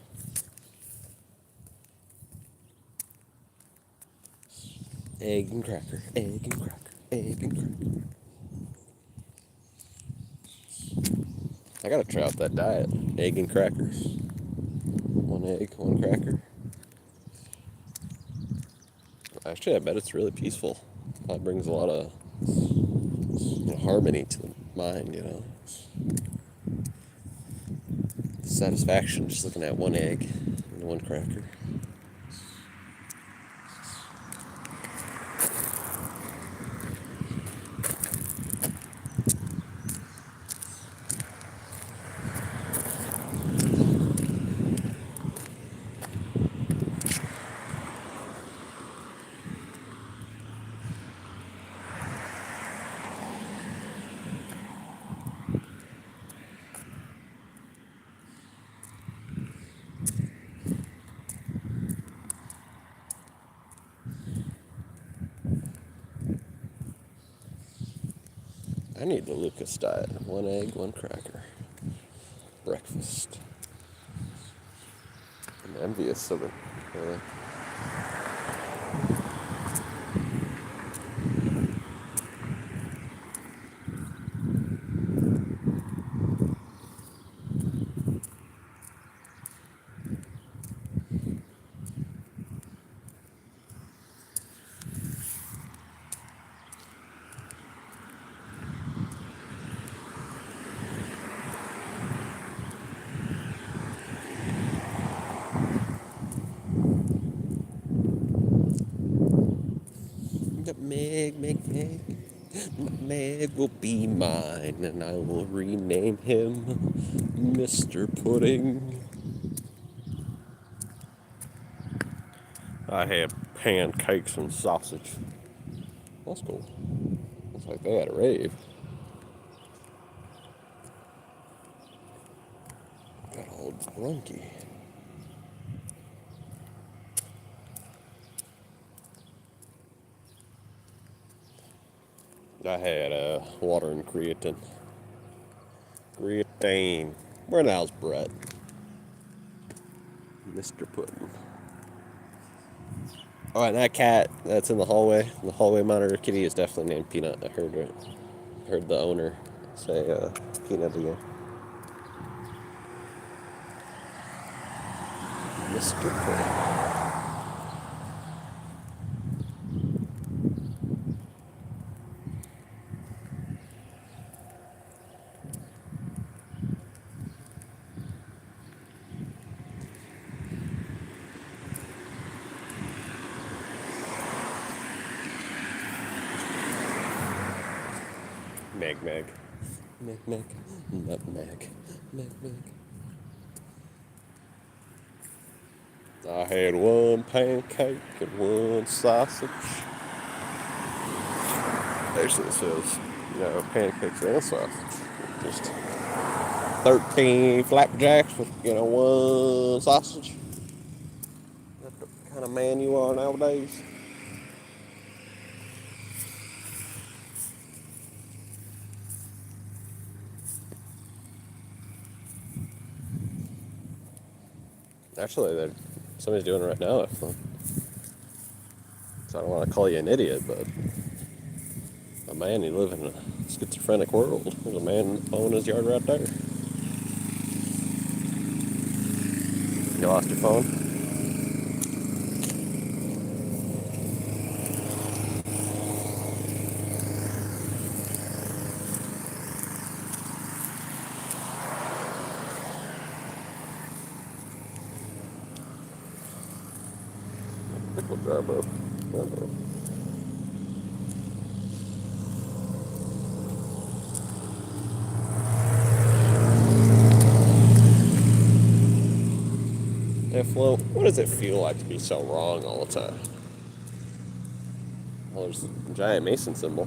Egg and cracker, egg and cracker, egg and cracker. I gotta try out that diet. Egg and crackers. One egg, one cracker. Actually, I bet it's really peaceful. That brings a lot of harmony to the mind. Satisfaction just looking at one egg and one cracker. I need the Lucas diet. One egg, one cracker. Breakfast. I'm envious of it. Really. Meg, Meg, Meg. Meg will be mine, and I will rename him Mr. Pudding. I had pancakes and sausage. That's cool. Looks like they had a rave. Got old Brunky. I had water and creatine. Creatine. Where the hell's Brett? Mr. Pudding. Oh, and that cat that's in the hallway monitor kitty is definitely named Peanut. I heard it. Heard the owner say Peanut again. Mr. Pudding. Meg, Meg. Meg, Meg. Nutmeg. Meg, Meg. I had one pancake and one sausage. Actually, it says, pancakes and sausage. Just 13 flapjacks with, one sausage. That's the kind of man you are nowadays. Actually, somebody's doing it right now. So I don't want to call you an idiot, but a man, you live in a schizophrenic world. There's a man mowing his yard right there. You lost your phone? Pickle jar, bro. Uh-oh. Yeah, Flo, what does it feel like to be so wrong all the time? Well, there's a giant Mason symbol.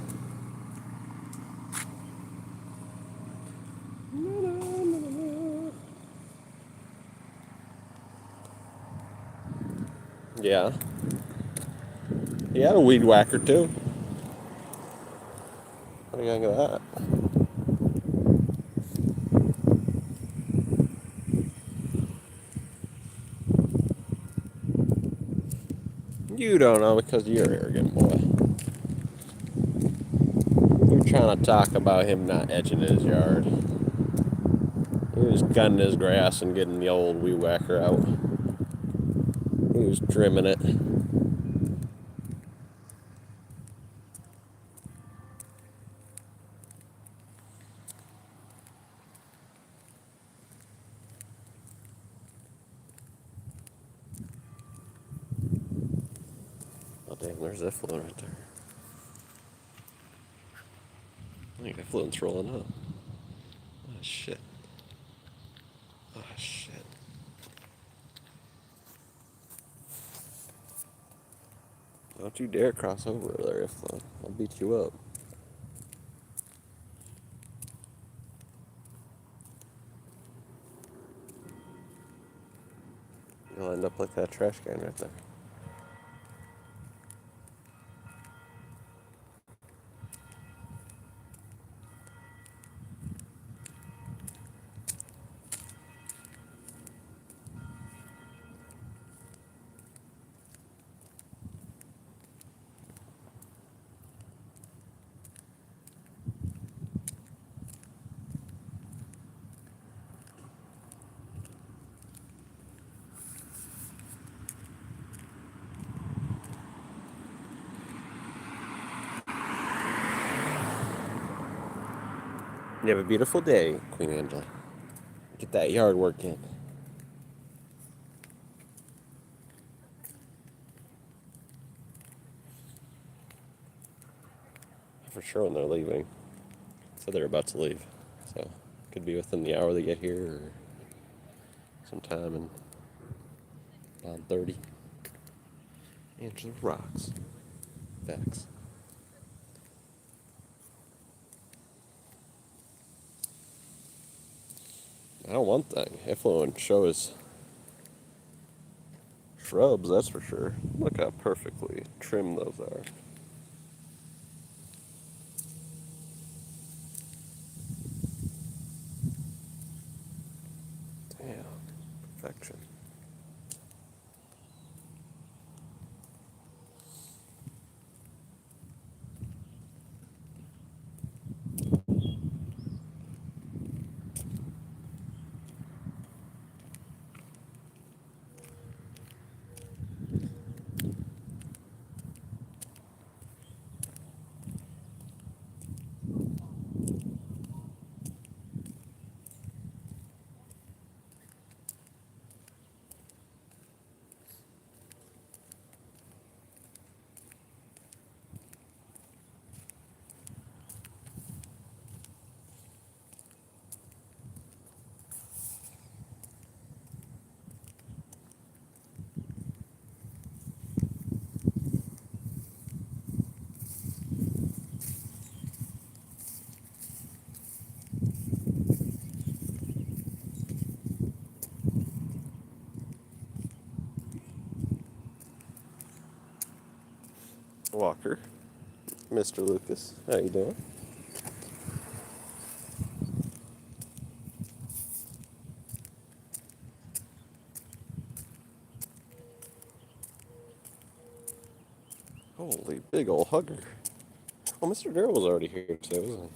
Yeah. He had a weed whacker, too. What do you think of that? You don't know because you're arrogant, boy. We're trying to talk about him not edging his yard. He was cutting his grass and getting the old weed whacker out. He was trimming it. Oh, damn, there's Effluent right there. I think Effluent's rolling up. Oh, shit. Oh, shit. Don't you dare cross over there, Effluent. I'll beat you up. You'll end up like that trash can right there. You have a beautiful day, Queen Angela. Get that yard work in. for sure when they're leaving. So they're about to leave. So could be within the hour they get here or sometime in about 30. Angela rocks. Facts. I don't want that effluent show his shrubs, that's for sure. Look how perfectly trimmed those are. Damn, perfection. Walker, Mr. Lucas, how you doing? Holy big old hugger. Oh, Mr. Darrell was already here today, wasn't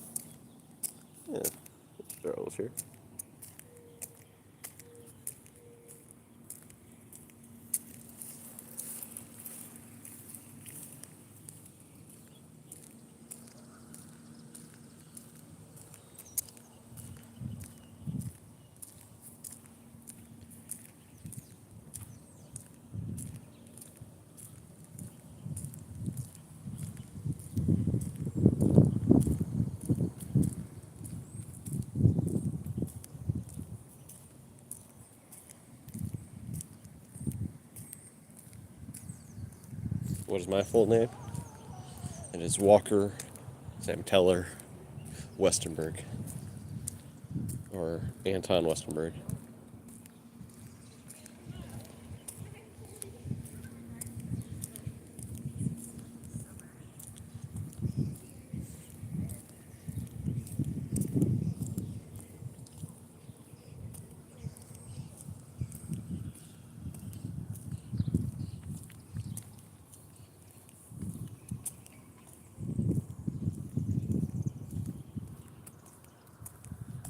he? Yeah, Mr. Darrell was here. What is my full name? It is Walker Sam Teller Westenberg. Or Anton Westenberg.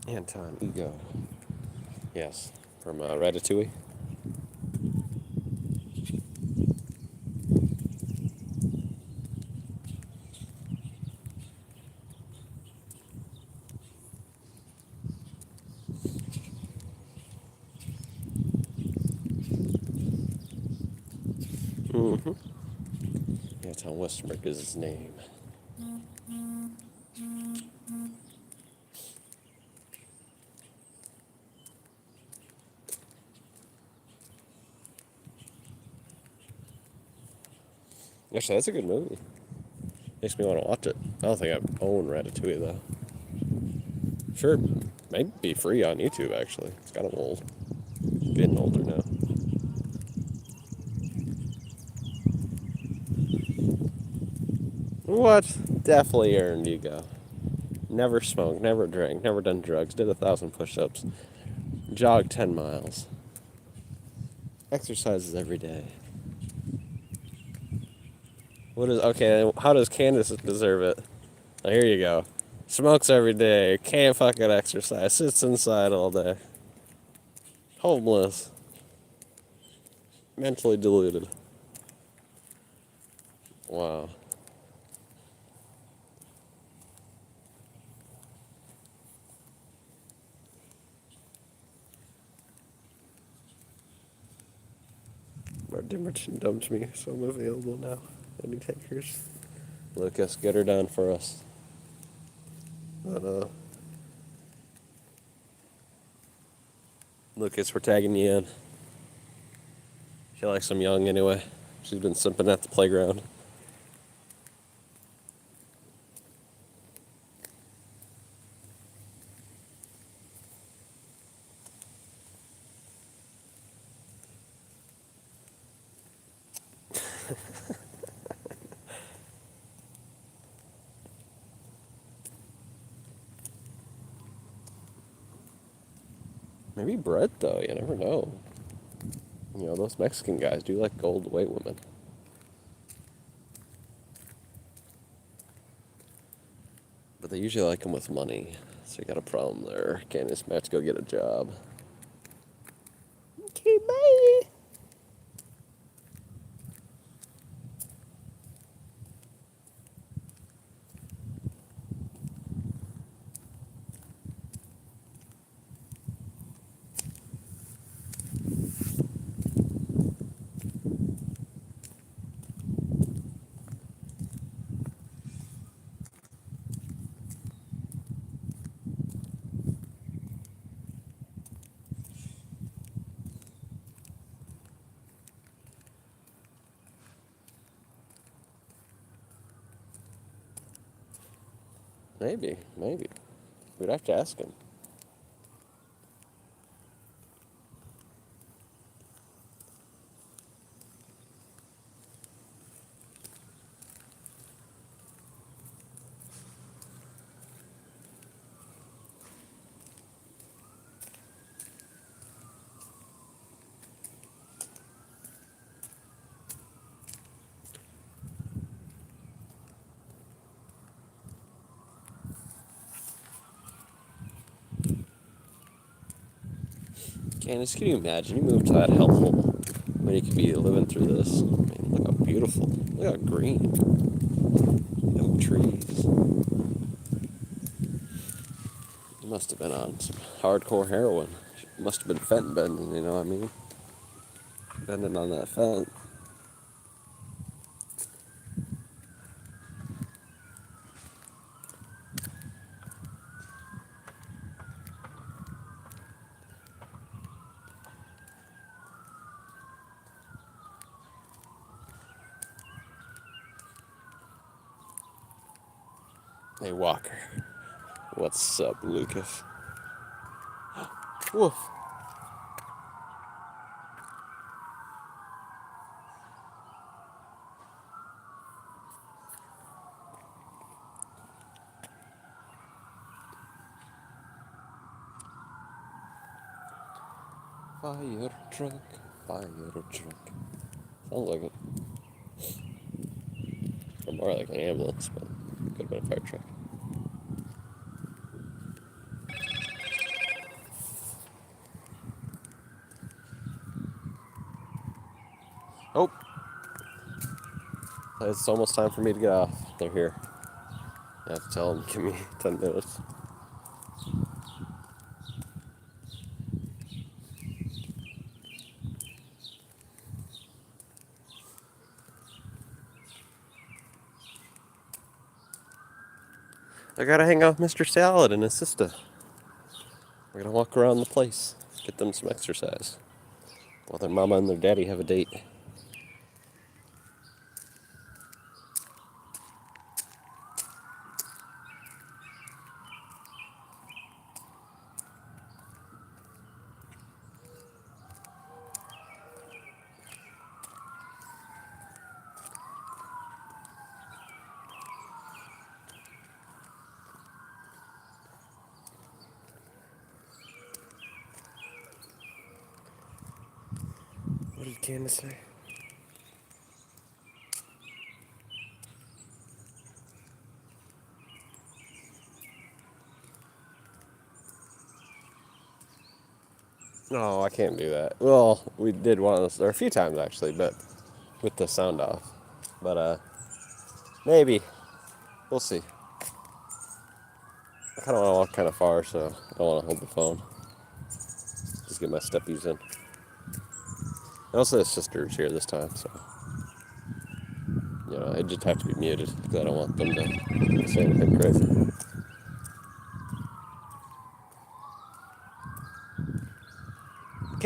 Anton Ego. Yes, from Ratatouille. Mm-hmm. Anton Westenberg is his name. Actually, that's a good movie. Makes me want to watch it. I don't think I own Ratatouille, though. Sure, might be free on YouTube, actually. It's kind of old. Getting older now. What? Definitely earned Ego. Never smoked, never drank, never done drugs, did 1,000 push-ups, jogged 10 miles. Exercises every day. What is, okay, how does Candace deserve it? Oh, here you go. Smokes every day, can't fucking exercise, sits inside all day. Homeless. Mentally deluded. Wow. Martin Merchant dumped me, so I'm available now. Any takers? Lucas, get her done for us. But, Lucas, we're tagging you in. She likes them young anyway. She's been simping at the playground. Maybe Brett, though. You never know. You know, those Mexican guys do like old white women. But they usually like them with money. So you got a problem there. Candace might have to go get a job. Okay, bye. Maybe. We'd have to ask him. Candace, can you imagine? You moved to that hellhole when you could be living through this. I mean, look how beautiful. Look how green. No trees. You must have been on some hardcore heroin. Must have been fent bending, you know what I mean? Bending on that fent. Hey, Walker. What's up, Lucas? Woof. Fire truck, fire truck. Sounds like it. Or more like an ambulance, but could have been a fire truck. Oh! It's almost time for me to get off. They're here. I have to tell them, give me 10 minutes. I gotta hang out with Mr. Salad and his sister. We're gonna walk around the place, get them some exercise, while their mama and their daddy have a date. What did Candace say? No, I can't do that. Well, we did one of those. There are a few times actually, but with the sound off. But maybe we'll see. I kind of want to walk kind of far, so I don't want to hold the phone. Just get my steppies in. I also have sisters here this time, so you know, I just have to be muted because I don't want them to say anything crazy.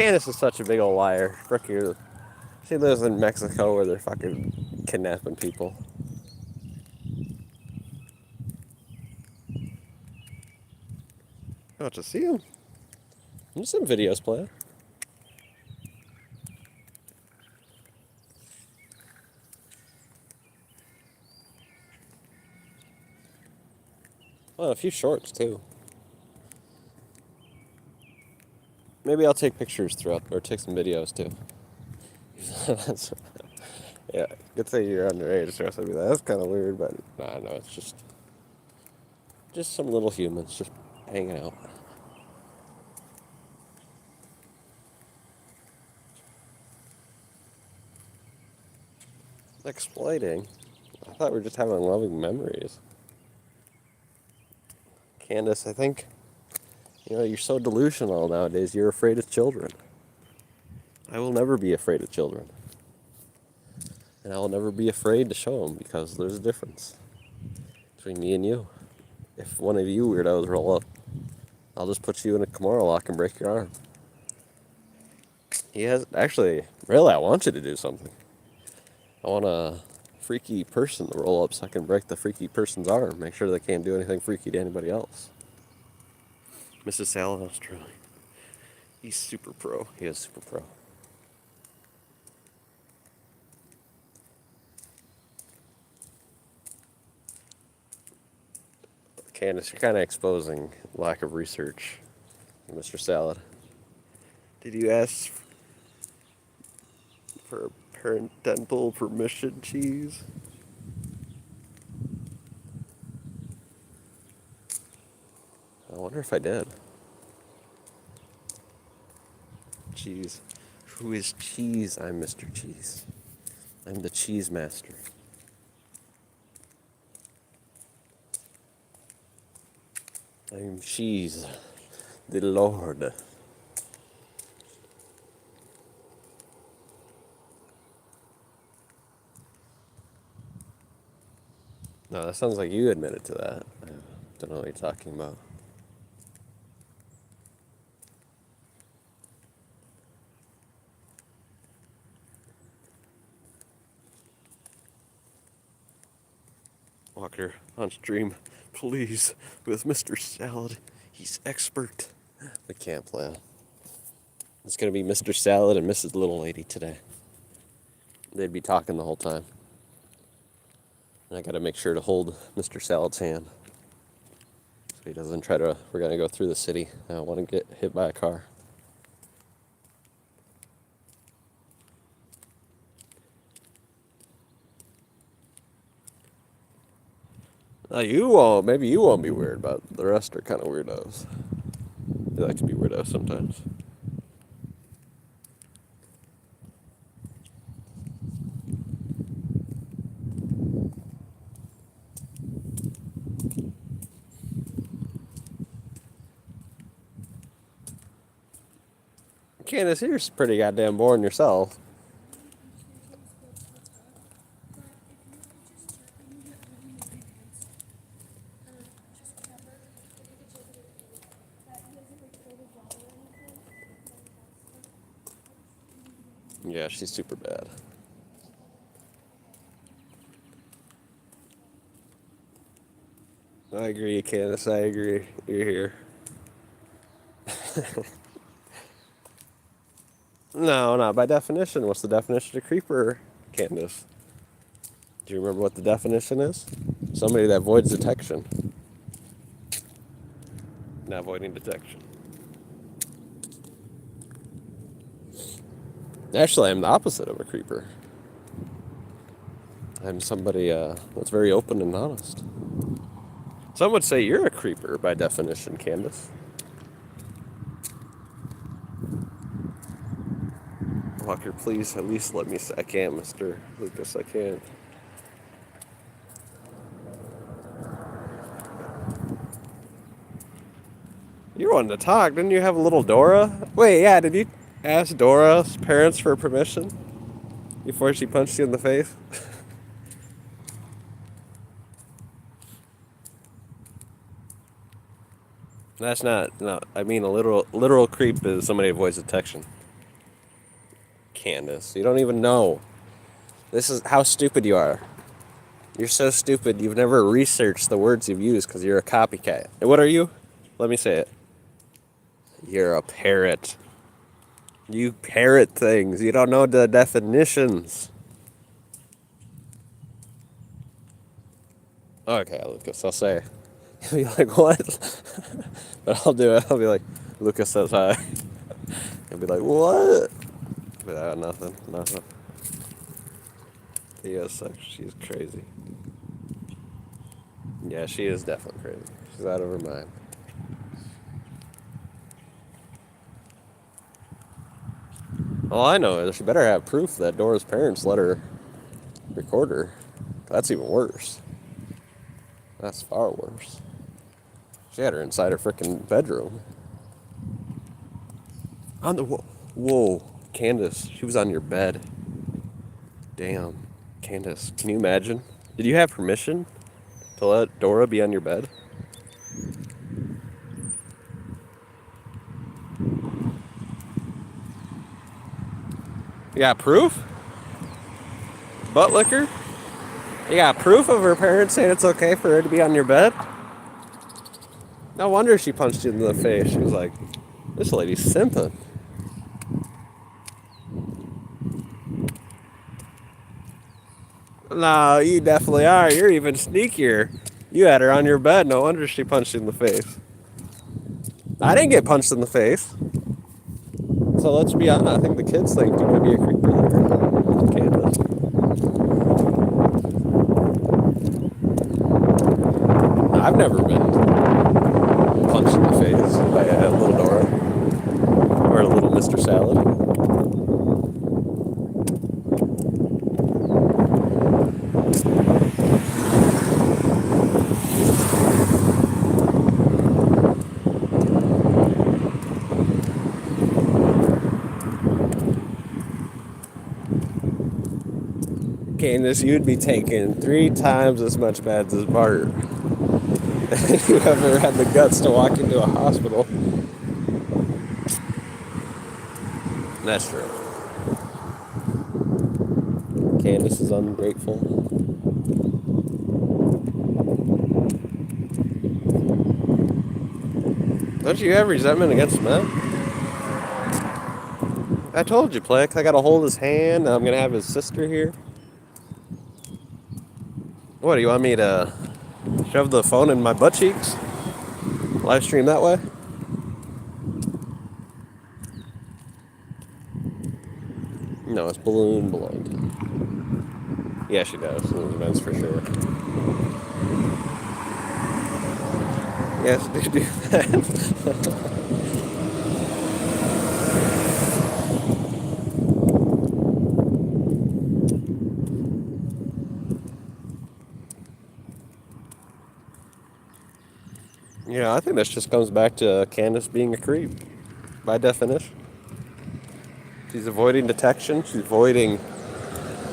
Candace is such a big old liar. Frick you. She lives in Mexico where they're fucking kidnapping people. I want to see them. There's some videos playing. Well, a few shorts too. Maybe I'll take pictures throughout, or take some videos too. Yeah, good thing you're underage, so I'd be like, that's kind of weird, but nah, no, it's just some little humans just hanging out. Exploiting? I thought we were just having loving memories. Candace, I think, you're so delusional nowadays, you're afraid of children. I will never be afraid of children. And I will never be afraid to show them because there's a difference between me and you. If one of you weirdos roll up, I'll just put you in a Kimura lock and break your arm. He has, actually, really, I want you to do something. I want a freaky person to roll up so I can break the freaky person's arm. Make sure they can't do anything freaky to anybody else. Mrs. Salad, Australia. He's super pro. He is super pro. Candace, you're kind of exposing lack of research, Mr. Salad. Did you ask for parental permission, cheese? I wonder if I did. Cheese. Who is Cheese? I'm Mr. Cheese. I'm the cheese master. I'm Cheese, the Lord. No, that sounds like you admitted to that. I don't know what you're talking about. Walker on stream, please, with Mr. Salad. He's expert. We can't play. It's going to be Mr. Salad and Mrs. Little Lady today. They'd be talking the whole time. And I got to make sure to hold Mr. Salad's hand. So he doesn't try to... We're going to go through the city. I don't want to get hit by a car. You won't. Maybe you won't be weird, but the rest are kind of weirdos. They like to be weirdos sometimes. Candace, you're pretty goddamn boring yourself. Yeah, she's super bad. I agree, Candace. I agree. You're here. No, not by definition. What's the definition of creeper, Candace? Do you remember what the definition is? Somebody that avoids detection. Not avoiding detection. Actually, I'm the opposite of a creeper. I'm somebody that's very open and honest. Some would say you're a creeper by definition, Candace. Walker, please at least let me say I can't, Mr. Lucas, I can't. You wanted to talk, didn't you have a little Dora? Wait, yeah, did you ask Dora's parents for permission before she punched you in the face? That's not, no, I mean a literal creep is somebody who avoids detection. Candace. You don't even know. This is how stupid you are. You're so stupid. You've never researched the words you've used because you're a copycat. And what are you? Let me say it. You're a parrot. You parrot things. You don't know the definitions. Okay, Lucas, I'll say. You'll be like, what? But I'll do it. I'll be like, Lucas says hi. He'll be like, what? But nothing. Yes, she's crazy. Yeah, she is definitely crazy. She's out of her mind. All I know is she better have proof that Dora's parents let her record her. That's even worse. That's far worse. She had her inside her freaking bedroom. On the whoa, Candace, she was on your bed. Damn, Candace, can you imagine? Did you have permission to let Dora be on your bed? You got proof? Butt liquor? You got proof of her parents saying it's okay for her to be on your bed? No wonder she punched you in the face. She was like, this lady's simping. No, you definitely are. You're even sneakier. You had her on your bed. No wonder she punched you in the face. I didn't get punched in the face. So let's be honest. I think the kids think you could be a creeper there. Candace. I've never been punched in the face by a little Dora or a little Mr. Salad. Candace, you'd be taking 3 times as much meds as Bart. You ever had the guts to walk into a hospital? That's true. Candace is ungrateful. Don't you have resentment against men? I told you, Plex. I gotta hold his hand. I'm gonna have his sister here. What, do you want me to shove the phone in my butt cheeks? Live stream that way? No, it's balloon blind. Yeah, she does. Those events for sure. Yes, do that. Yeah, I think this just comes back to Candace being a creep, by definition. She's avoiding detection. She's avoiding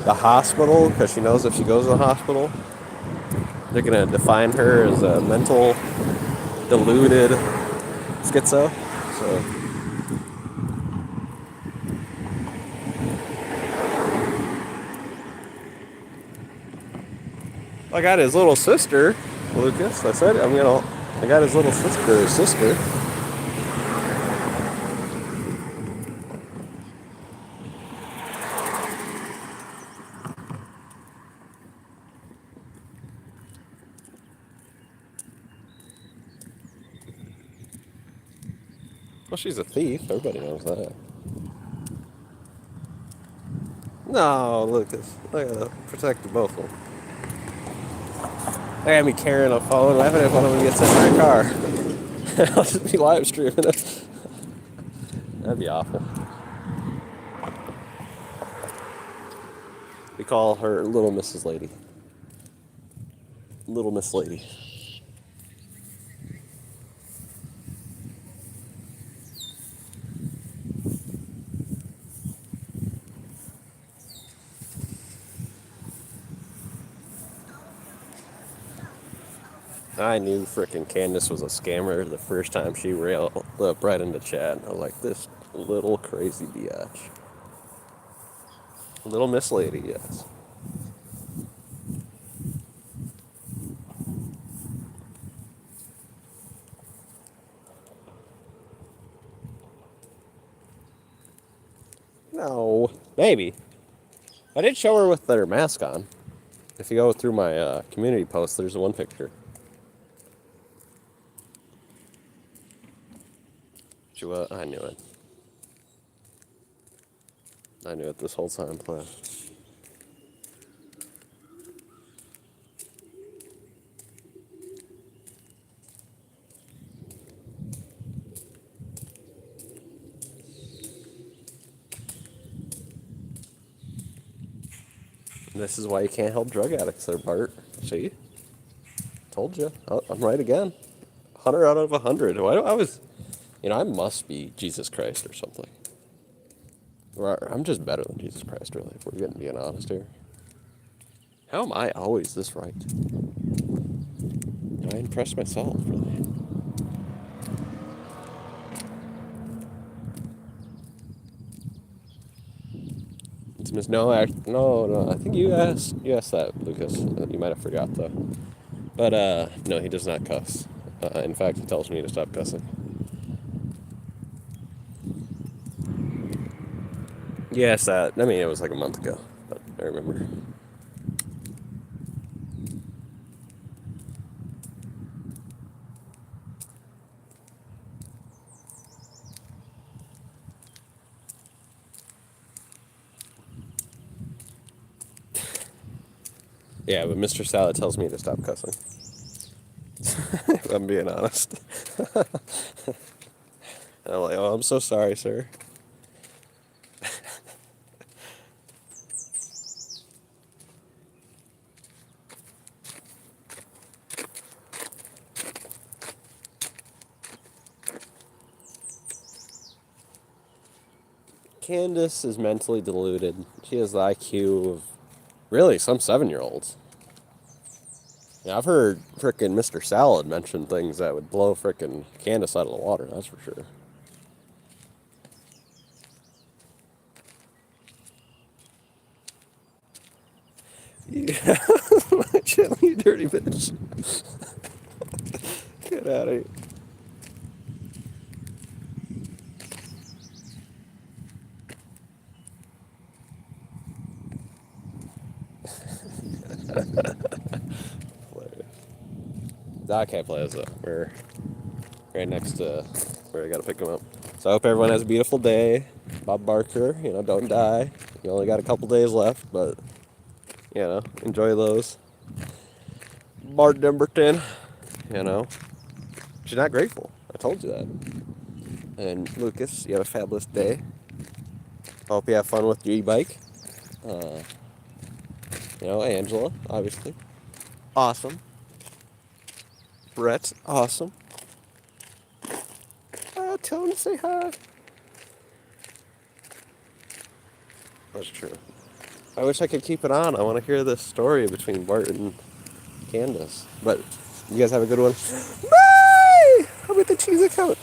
the hospital because she knows if she goes to the hospital, they're going to define her as a mental, deluded schizo. So, I got his little sister, Lucas. I said I got his little sister. Well, she's a thief. Everybody knows that. No, Lucas. I gotta protect both of them. They got me carrying a phone. What happens if one of them gets in my car? I'll just be live streaming it. That'd be awful. We call her Little Mrs. Lady. Little Miss Lady. I knew frickin' Candace was a scammer the first time she railed up right into chat. I was like, this little crazy biatch. Little Miss Lady, yes. No, maybe. I did show her with their mask on. If you go through my community post, there's one picture. She was. I knew it. I knew it this whole time, plus. This is why you can't help drug addicts there, Bart. See? Told you. Oh, I'm right again. 100 out of 100. Why do I was... I must be Jesus Christ or something. Or I'm just better than Jesus Christ, really, if we're being honest here. How am I always this right? I impress myself, really. No, no. I think you asked that, Lucas. You might have forgot though. But no, he does not cuss. In fact, he tells me to stop cussing. Yes, that. I mean, it was like a month ago, but I remember. Yeah, but Mr. Salad tells me to stop cussing. If I'm being honest. And I'm like, oh, I'm so sorry, sir. Candace is mentally deluded. She has the IQ of really some 7-year-olds. Yeah, I've heard frickin' Mr. Salad mention things that would blow frickin' Candace out of the water, that's for sure. Yeah, you dirty bitch. Get out of here. I can't play this up. We're right next to where I gotta pick him up. So I hope everyone has a beautiful day. Bob Barker, don't die. You only got a couple days left, but enjoy those. Bart Dumberton, she's not grateful. I told you that. And Lucas, you have a fabulous day. Hope you have fun with your e-bike. Angela, obviously. Awesome. Brett, awesome. Tell him to say hi. That's true. I wish I could keep it on. I want to hear this story between Bart and Candace. But you guys have a good one. Bye! I'll get the cheese account.